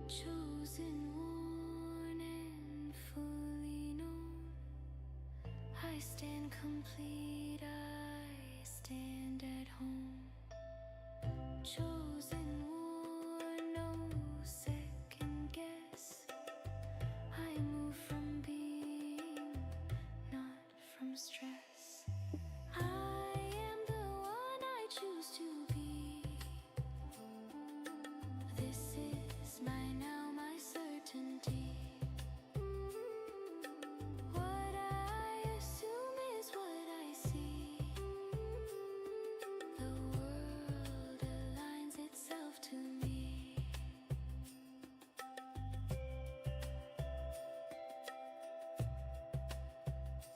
Chosen, worn, and fully known. I stand complete, I stand at home. Chosen, worn, no second guess. I move from being, not from stress. I am the one I choose to be. This is my now, my certainty. What I assume is what I see. The world aligns itself to me.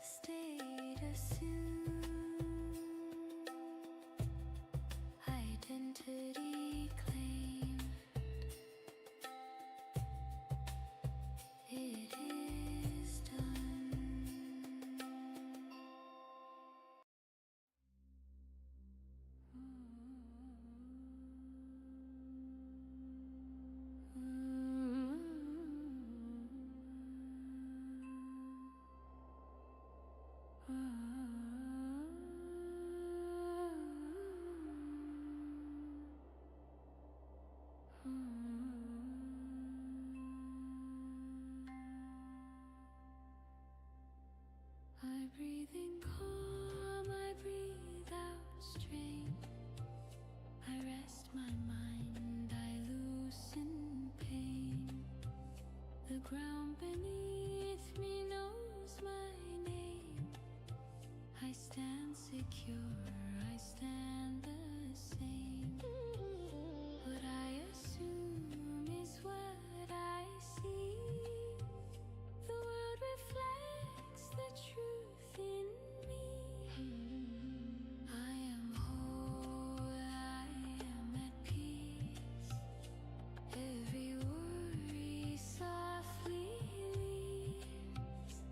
State assumed, identity claimed. It is done. I breathe in calm, I breathe out strength. I rest my mind, I loosen pain. The ground beneath me knows my name. I stand secure, I stand the same. What I assume is what I see. The world reflects the truth in me. I am whole, I am at peace. Every worry softly leaves.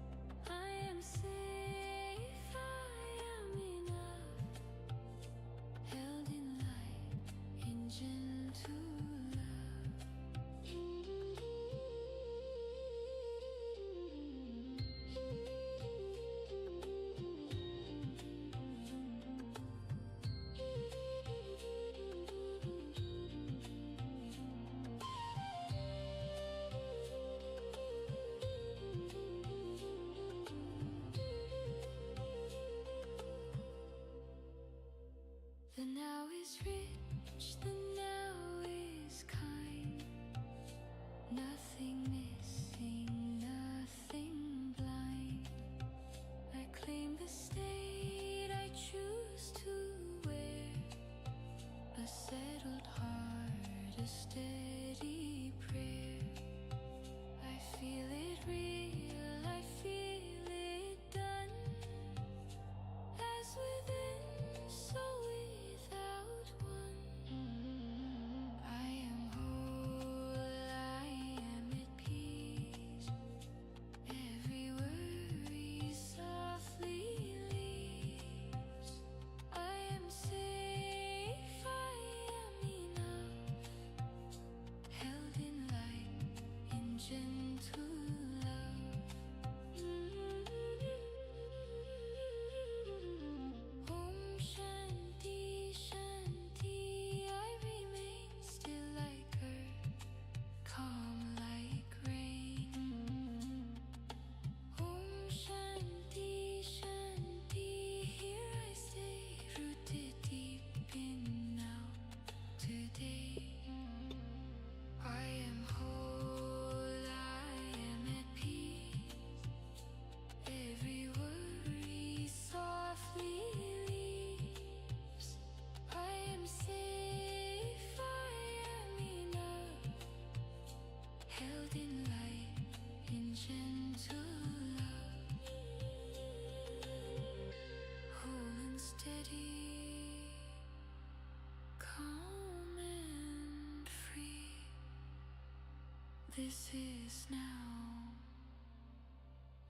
This is now.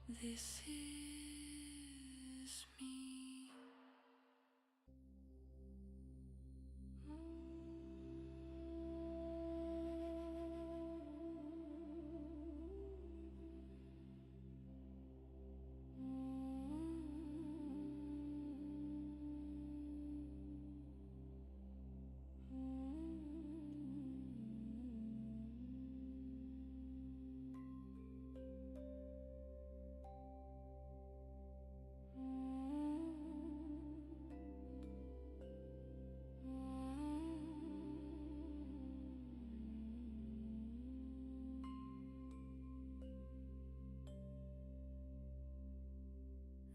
This is me.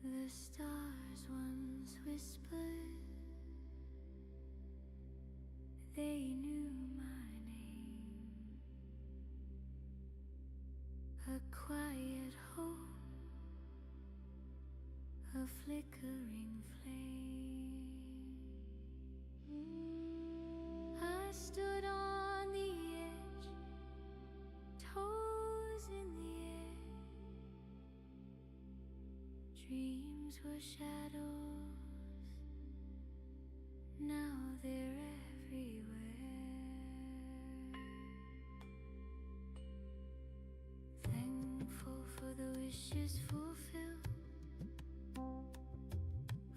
The stars once whispered, they knew my name. A quiet home, a flickering flame. I stood on the edge, toes in the air. Dreams were shadows, now they're everywhere. Thankful for the wishes fulfilled,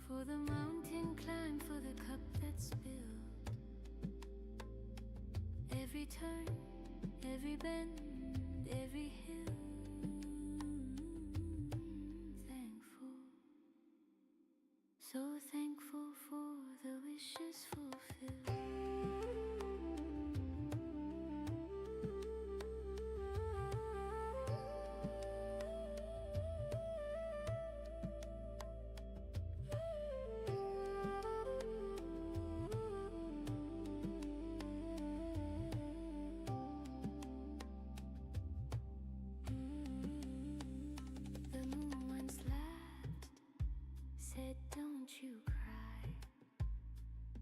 for the mountain climb, for the cup that's spilled. Every turn, every bend, every hill. So thankful for the wishes fulfilled. The moon once laughed, said, "Don't you cry,"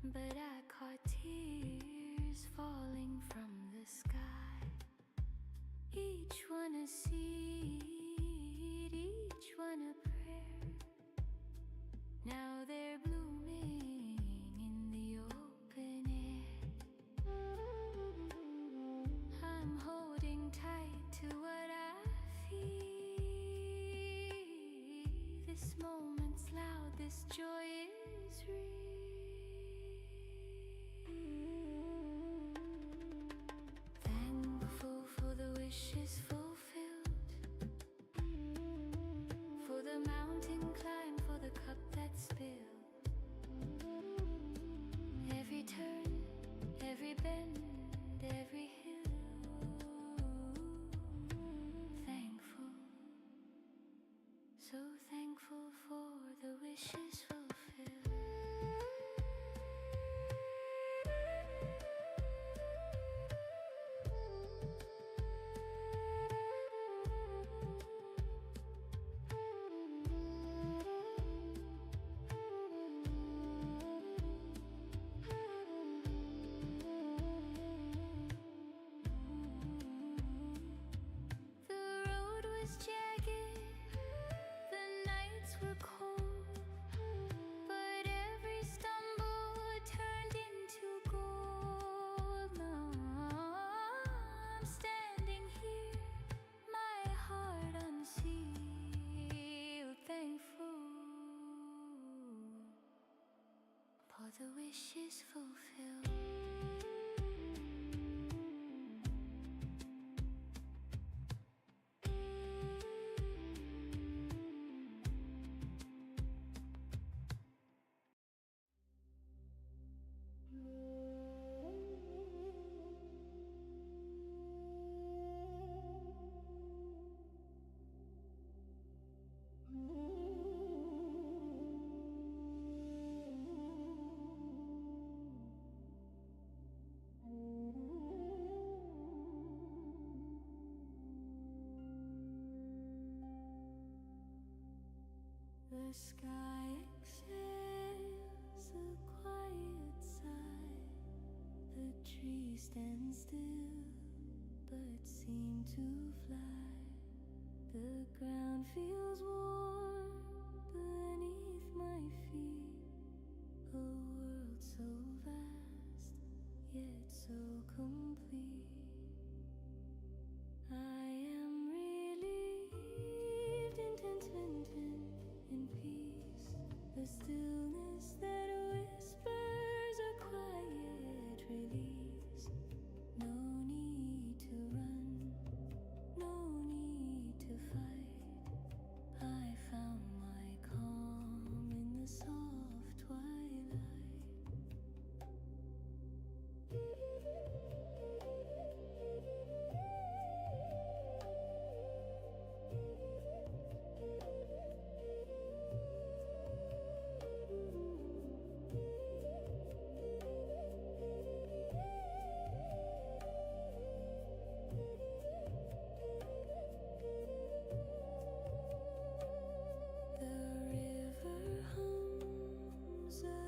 but I caught tears falling from the sky. Each one a seed, each one a prayer. Now they're blooming in the open air. I'm holding tight to what I feel. This moment's loud, this joy is real. Thankful for the wishes fulfilled, for the mountain climb, for the cup that's spilled. Every turn, every bend, every hill. Thankful, so thankful for the wishes fulfilled. The road was jagged, the nights were cold, but every stumble turned into gold. Now I'm standing here, my heart unsealed. Thankful for the wishes fulfilled. The sky exhales a quiet sigh. The trees stand still, but seem to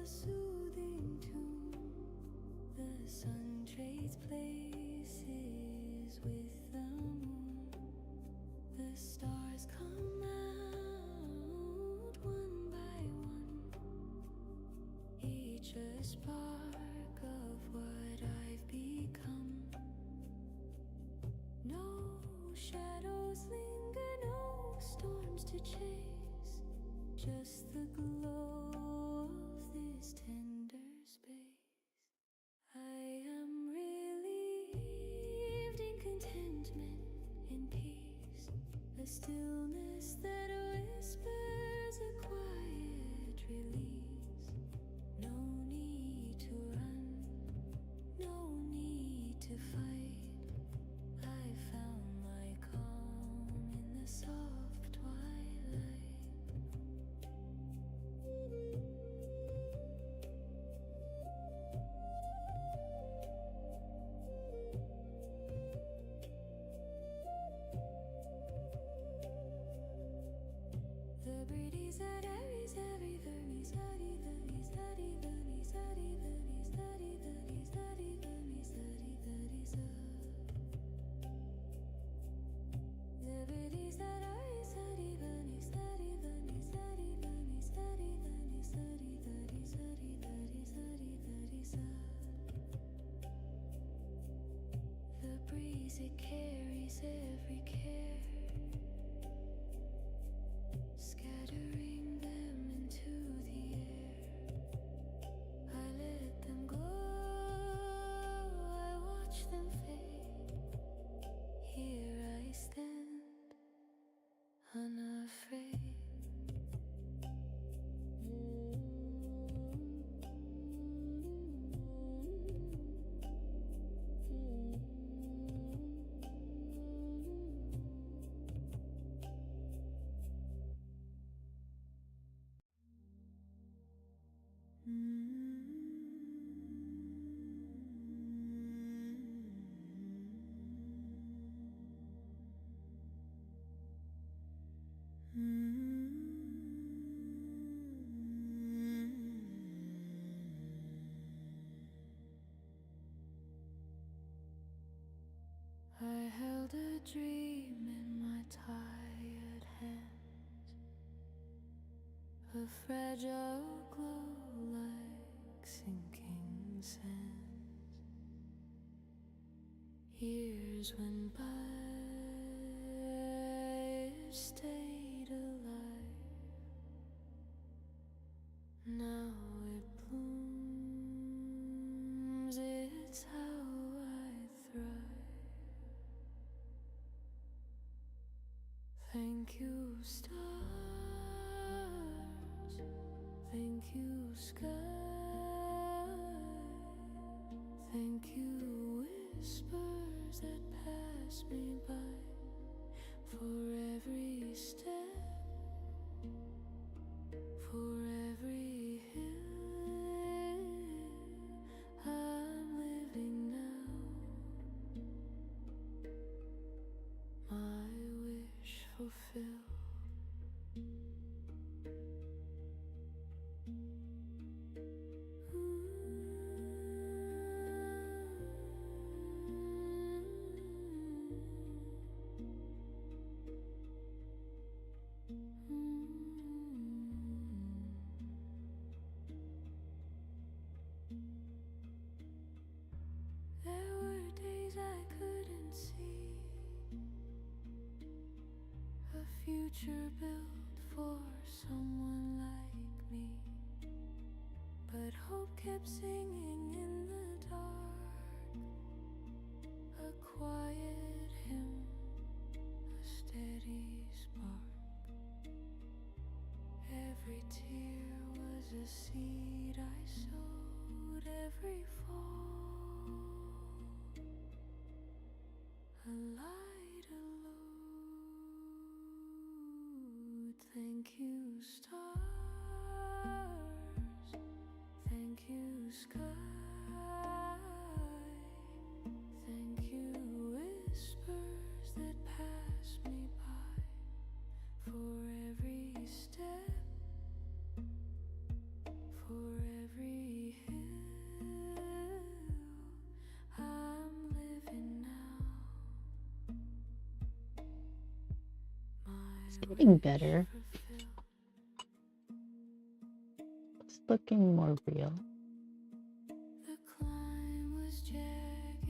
a soothing tune. The sun trades places with the moon. The stars come out one by one, each a spark of what I've become. No shadows linger, no storms to chase, just the glow of this tender space. I am relieved in contentment, in peace, a stillness that whispers a quiet release. No need to run, no need to fight. I found my calm in the soft twilight. The breeze that every very study, very study, very study, very study, very study, very study, very study. The breeze that I study, very study, very study, very study, very study, very study, very study, very study. The breeze, it carries every care, scattering them into the air. I let them go, I watch them fade. Here I stand, unafraid. I held a dream in my tired hands, a fragile glow like sinking sands. Years went by, it stayed alive. Now it blooms, it's how I thrive. Thank you, stars. Thank you, sky. Thank you, whispers that pass me by. For every step, for every hill I'm living now. My wish fulfilled. There were days I couldn't see a future built for someone like me, but hope kept singing in the dark, a quiet hymn, a steady spark. Every tear was a seed I sowed, every fall a light, a load. Thank you, stars. Thank you, sky. Thank you, whispers that pass me by. For every step, for every getting better. It's looking more real. The climb was jagged,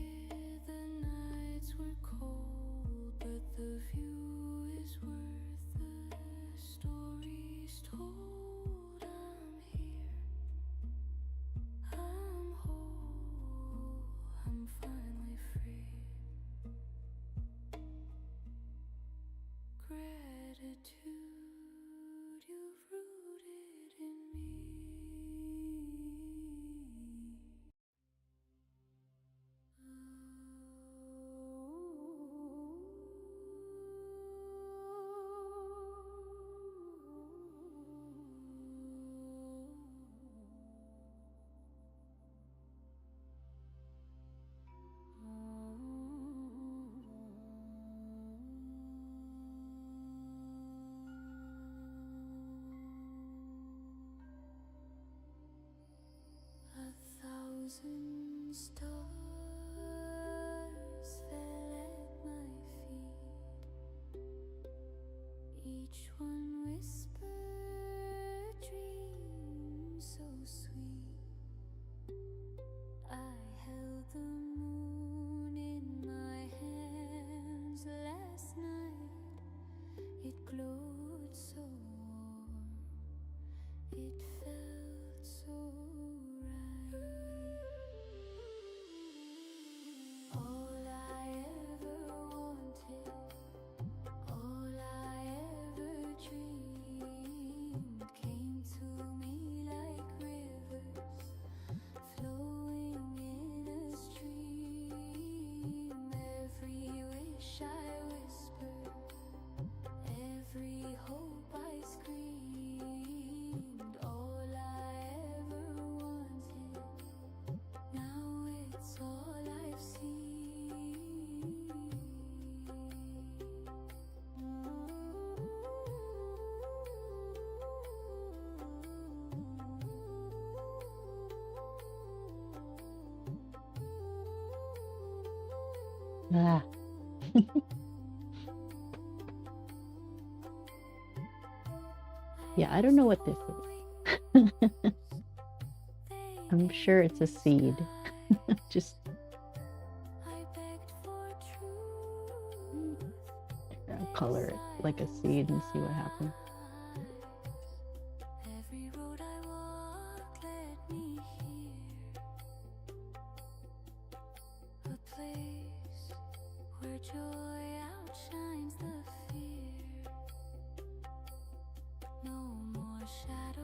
the nights were cold, but the view is worth the stories told. I'm here, I'm whole, I'm finally free. Gratitude, you've rooted in me. A thousand stars fell at my feet. Each one whispered dreams so sweet. I held the moon in my hands last night. It glowed so warm. It felt so right. All I ever wanted, all I ever dreamed, came to me like rivers flowing in a stream. Every wish I whispered, every hope I screamed, all I ever wanted, now it's all I've seen. Ah. Yeah, I don't know what this is. I'm sure it's a seed. Just color it like a seed and see what happens. Every road I walk led me here, a place where joy outshines the fear. No more shadows,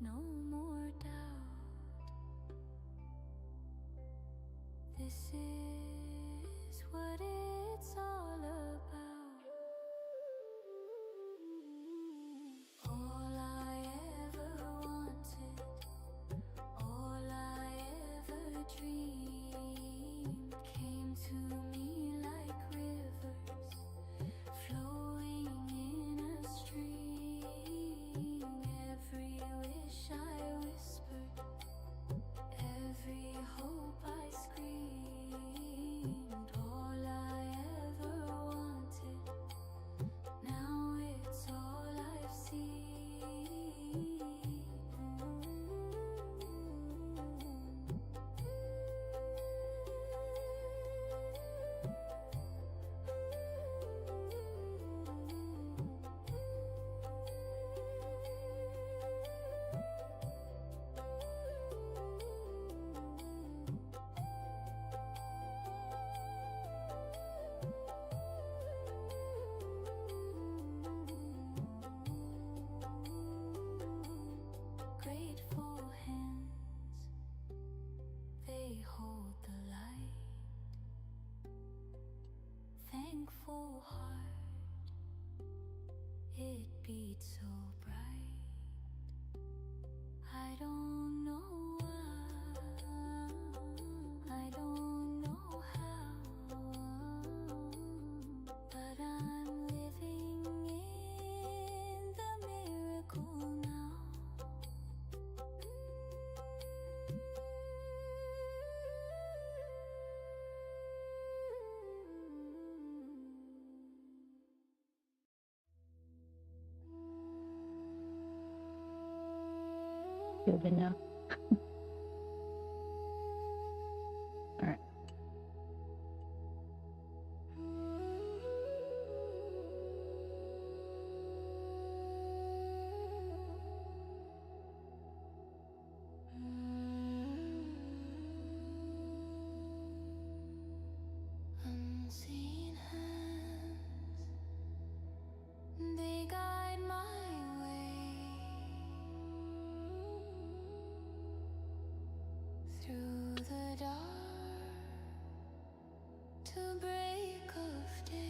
no more doubt. This is what it's all about. All I ever wanted, all I ever dreamed, came to me like rivers flowing in a stream. Every wish I whispered, every hope I screamed, all I ever wanted, now it's all I've seen. Grateful hands, they hold the light. Thankful heart, it beats so bright. I don't know why, I don't know how, but I'm living in the miracle now. Good enough. All right. Unseen hands, they guide my way through the dark to break of day,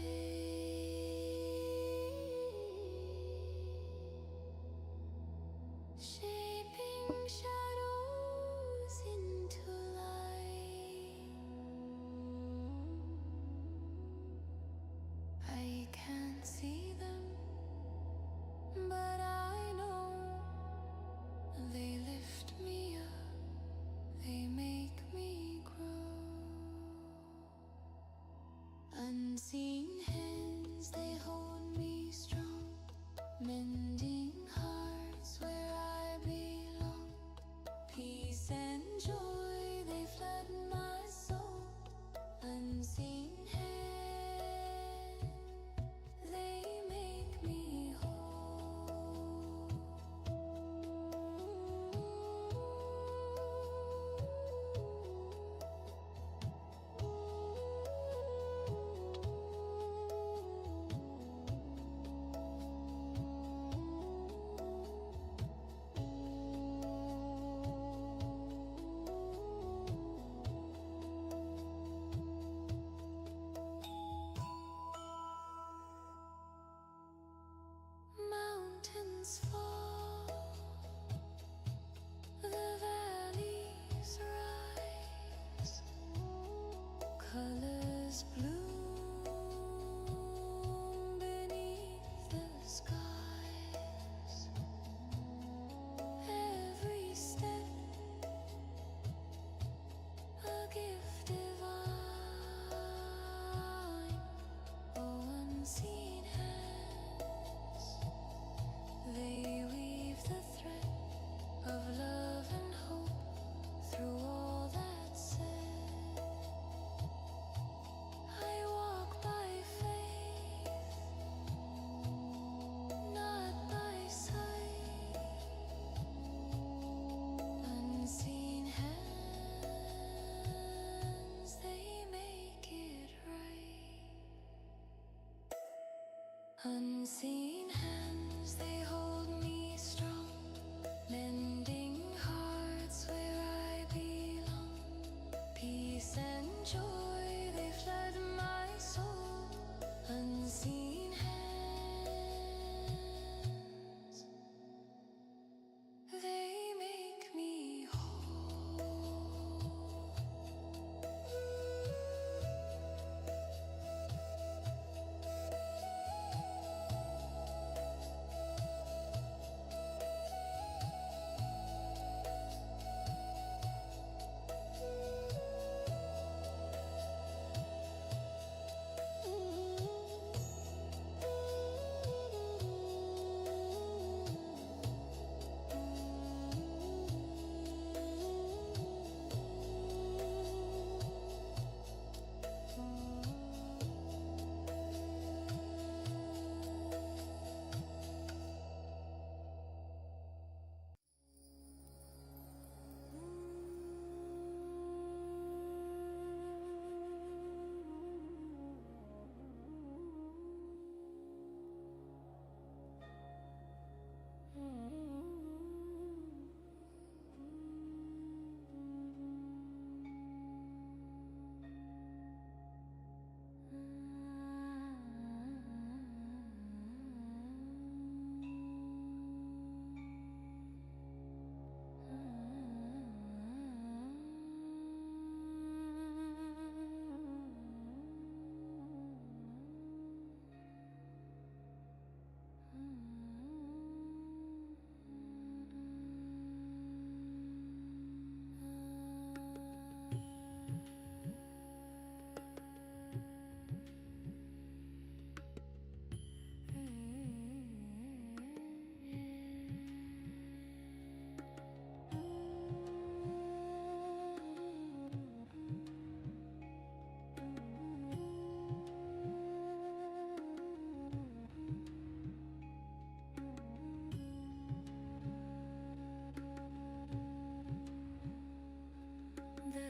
shaping shadows into light. I can't see them, but I know they lift me up, they make me grow. Unseen hands, they hold me strong, mending hearts where I belong.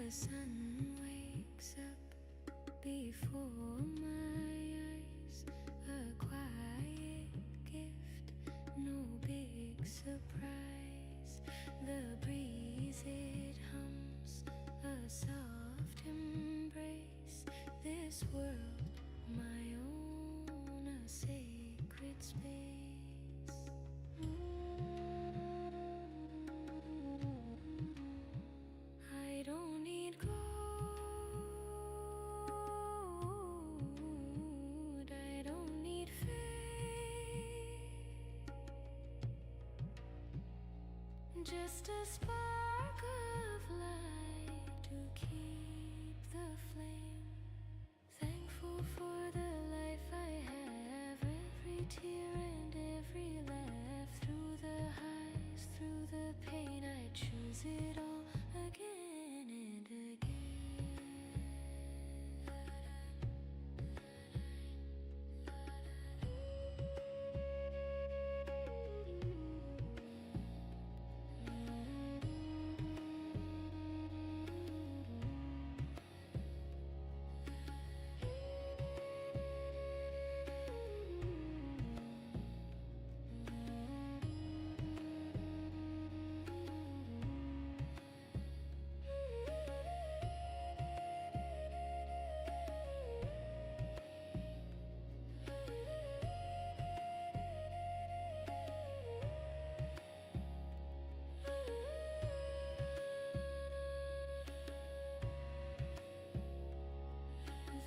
The sun wakes up before my eyes, a quiet gift, no big surprise. The breeze it hums, a soft embrace. This world, my own, a sacred space. I don't need gold, I don't need fame, just a spark of light to keep the flame. Thankful for the life I have, every tear and every laugh. Through the highs, through the pain, I choose it all again and again.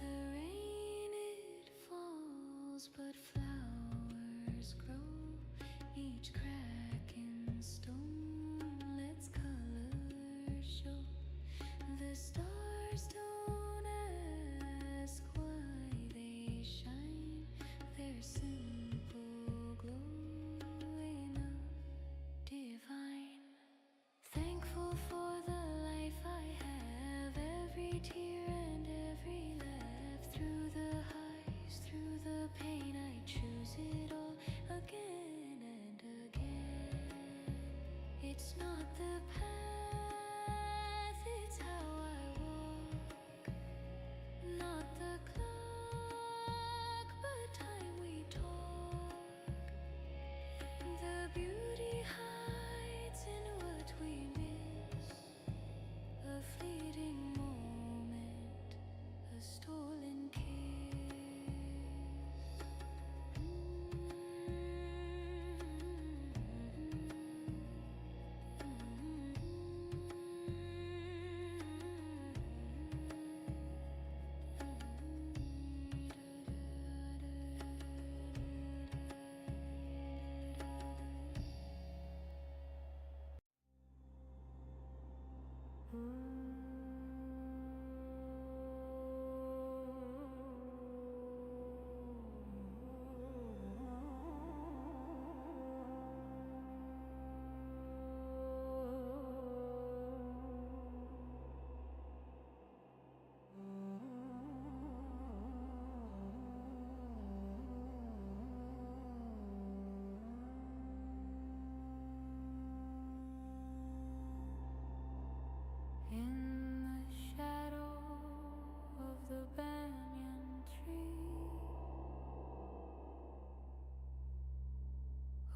The rain it falls, but flowers grow. Each crack in stone lets color show. The stars don't ask why they shine. Their simple glow enough divine. Thankful for the life I have, every tear and every laugh. Through the highs, through the pain, I choose it all again and again. It's not the path, it's how I walk. Not the clock, but time we talk. The beauty hides in what we miss, a fleeting moment, a stolen kiss. In the shadow of the banyan tree,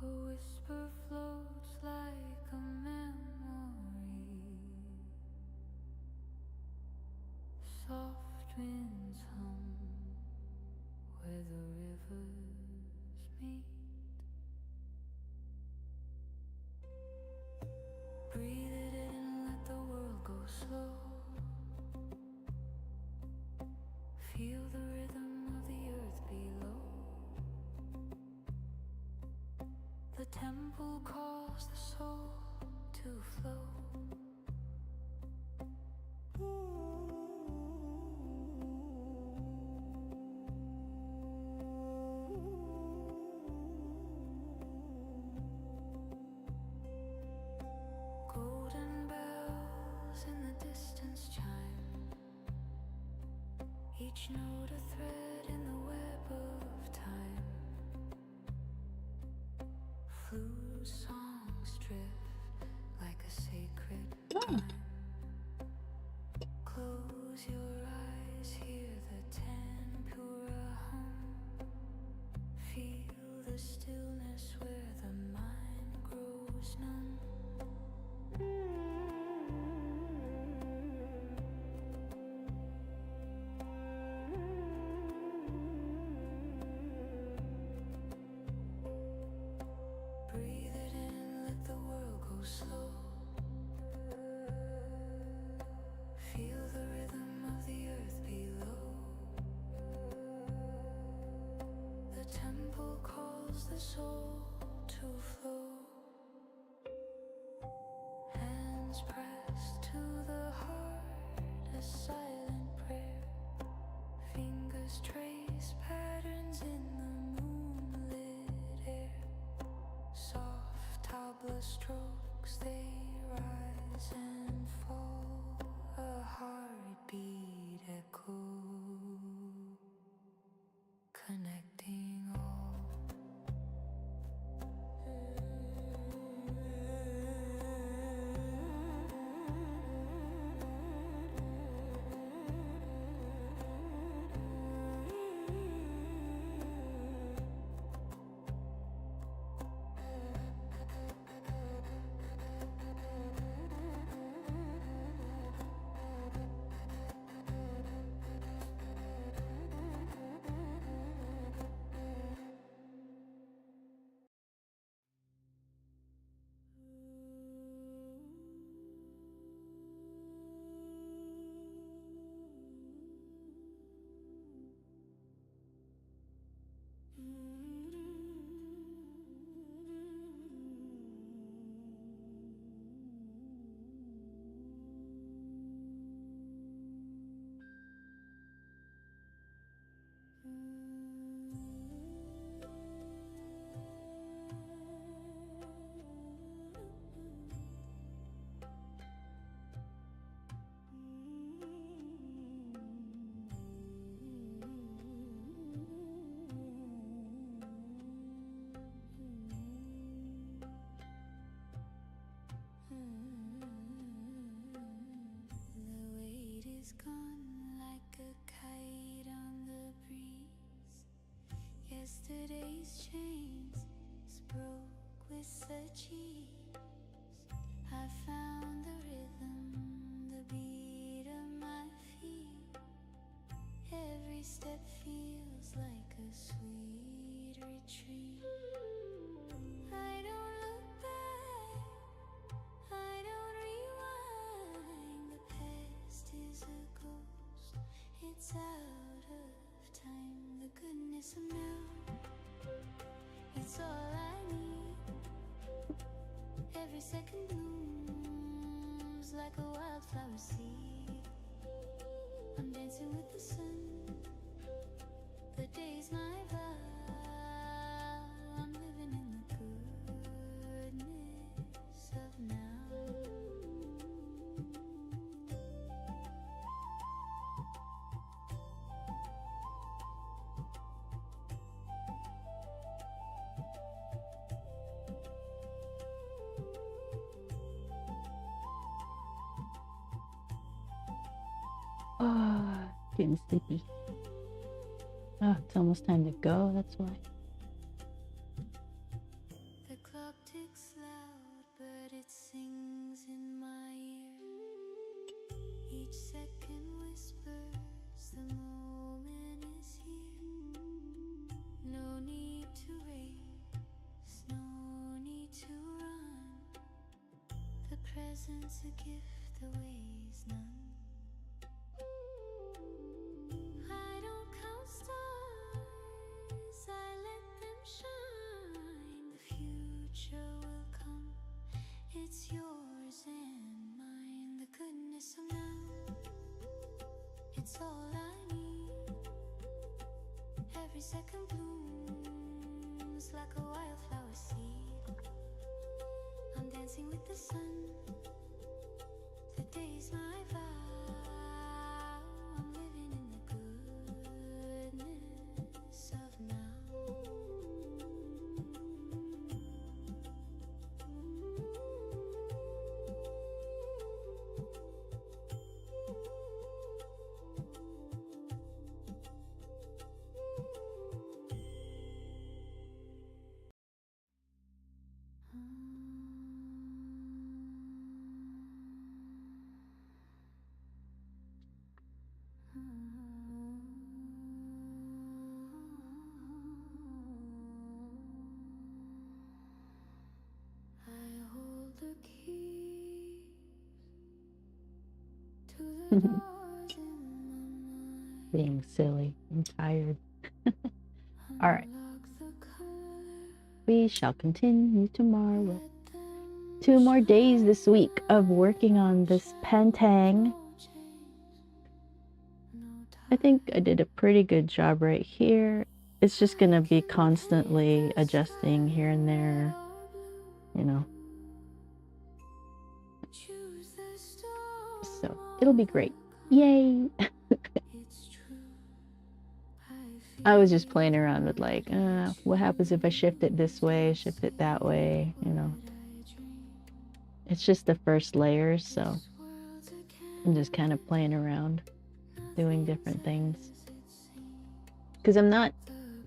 a whisper floats like a memory. Soft winds hum where the rivers meet. Breathe it in, let the world go slow. Feel the rhythm of the earth below. The temple calls the soul to flow. Golden bells in the distance chime, each note a thread in the web of time. Flute songs drift like a sacred rhyme. hands pressed to the heart, a silent prayer. Fingers trace patterns in the moonlit air. Soft tabla strokes, they rise and fall, a heartbeat echo, connecting all. The weight is gone like a kite on the breeze. Yesterday's chains broke with such ease. I found the rhythm, the beat of my feet. Every step feels like a sweet retreat. I don't look back, I don't rewind. The past is a ghost, it's out of time. The goodness of now, it's all I need. Every second blooms like a wildflower seed. I'm dancing with the sun, the day's my vow. I'm living in the goodness of now. Oh, getting sleepy. Oh, it's almost time to go, that's why. The clock ticks loud, but it sings in my ear. Each second whispers, the moment is here. No need to race, no need to run. The present's a gift, the way's none. I don't count stars, I let them shine. The future will come, it's yours and mine. The goodness of now, it's all I need. Every second blooms like a wildflower seed. I'm dancing with the sun, the day's my vow. I'm living in the goodness of now. I hold the keys to the doors in my mind. Being silly. I'm tired. Alright. Unlock the color, We shall continue tomorrow. let them 2 more days this week of working on this painting. I think I did a pretty good job right here. It's just gonna be constantly adjusting here and there, you know. So it'll be great. Yay! I was just playing around with like, what happens if I shift it this way, shift it that way, you know. It's just the first layers, so I'm just kind of playing around, doing different things. Because I'm not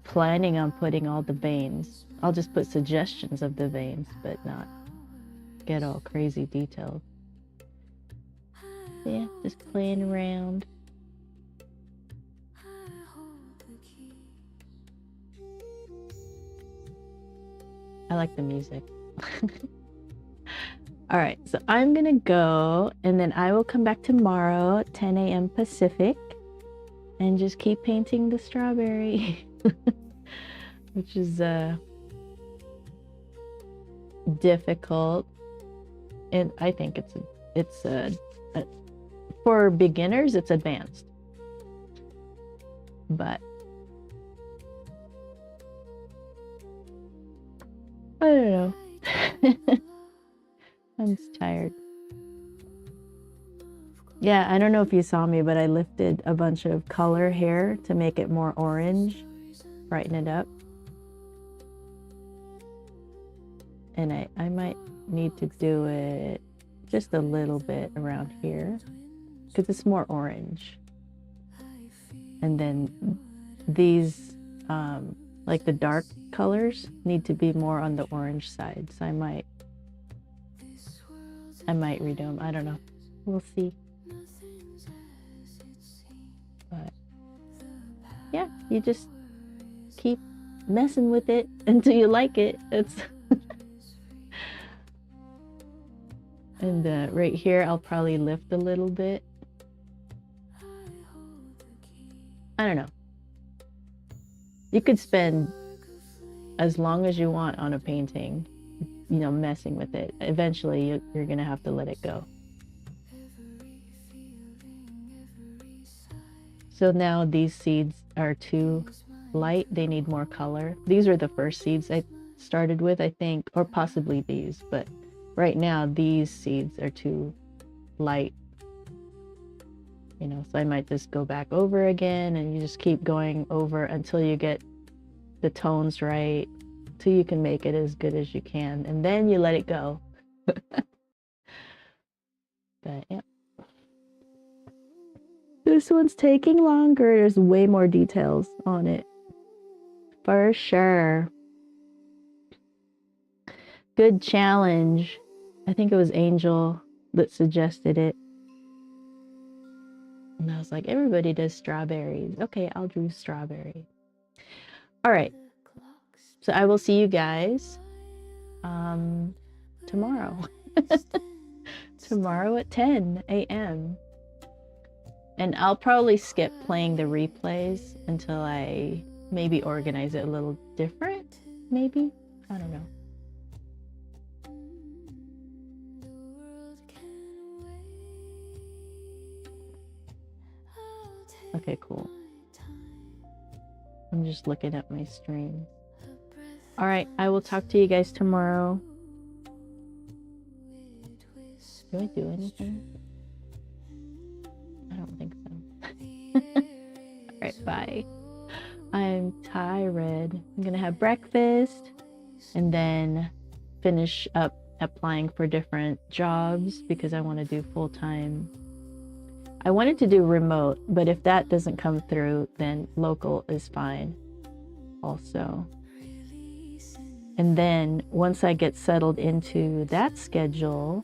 planning on putting all the veins. I'll just put suggestions of the veins, but not get all crazy detailed. Yeah, just playing around. I like the music. All right, so I'm gonna go, and then I will come back tomorrow at 10 a.m. Pacific and just keep painting the strawberry, which is difficult. And I think it's for beginners, it's advanced, but I don't know. I'm just tired. Yeah, I don't know if you saw me, but I lifted a bunch of color here to make it more orange, brighten it up. And I might need to do it just a little bit around here because it's more orange. And then these, like the dark colors, need to be more on the orange side. So I might redo them. I don't know. We'll see. But yeah, you just keep messing with it until you like it. It's and right here, I'll probably lift a little bit. I don't know. You could spend as long as you want on a painting, you know, messing with it. Eventually, you're gonna have to let it go. So now these seeds are too light. They need more color. These are the first seeds I started with, I think, or possibly these, but right now these seeds are too light. You know, so I might just go back over again, and you just keep going over until you get the tones right, till you can make it as good as you can, and then you let it go. But yeah, this one's taking longer. There's way more details on it for sure. Good challenge. I think it was Angel that suggested it, and I was like, everybody does strawberries. Okay, I'll do strawberry. All right, so I will see you guys tomorrow. Tomorrow at 10 a.m. And I'll probably skip playing the replays until I maybe organize it a little different. Maybe, I don't know. Okay, cool. I'm just looking at my stream. All right, I will talk to you guys tomorrow. Do I do anything? I don't think so. All right, bye. I'm tired. I'm gonna have breakfast and then finish up applying for different jobs because I want to do full-time. I wanted to do remote, but if that doesn't come through, then local is fine also. And then once I get settled into that schedule,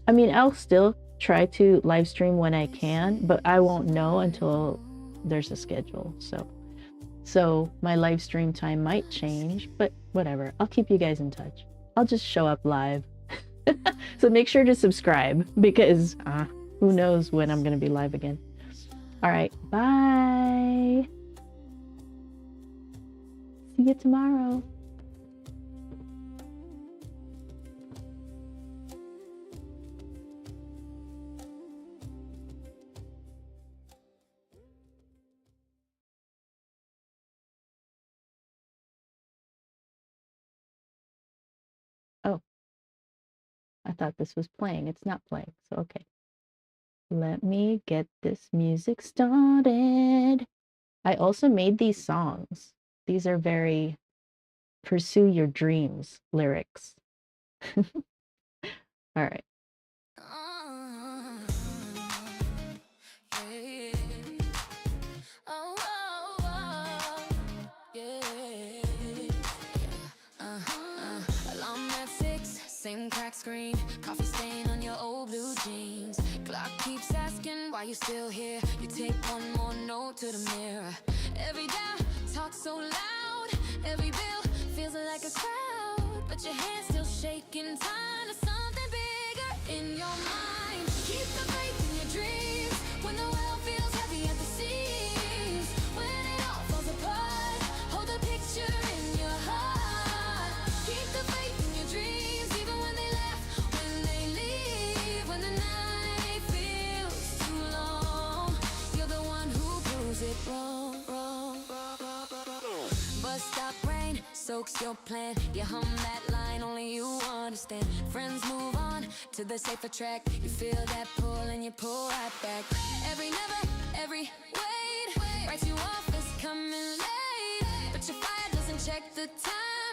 I mean, I'll still try to live stream when I can, but I won't know until there's a schedule. So my live stream time might change, but whatever. I'll keep you guys in touch. I'll just show up live. So make sure to subscribe because who knows when I'm going to be live again. All right, bye. See you tomorrow. I thought this was playing. It's not playing. So, okay. Let me get this music started. I also made these songs. These are very pursue your dreams lyrics. All right. Alarm at 6, same crack screen, coffee stain on your old blue jeans. Clock keeps asking why you still here. You take one more note to the mirror. Every doubt talks so loud. Every bill feels like a crowd, but your hand's still shaking. Time to something bigger in your mind. Keep the faith in your dreams when the world feels heavy at the seams. When it all falls apart, hold the picture in your heart. Keep the faith in your dreams, even when they laugh, when they leave, when the night feels too long. You're the one who proves it wrong. Bus stop rain soaks your plan. You hum that line only you understand. Friends move on to the safer track. You feel that pull and you pull right back. Every never, every wait writes you off as coming late, but your fire doesn't check the time.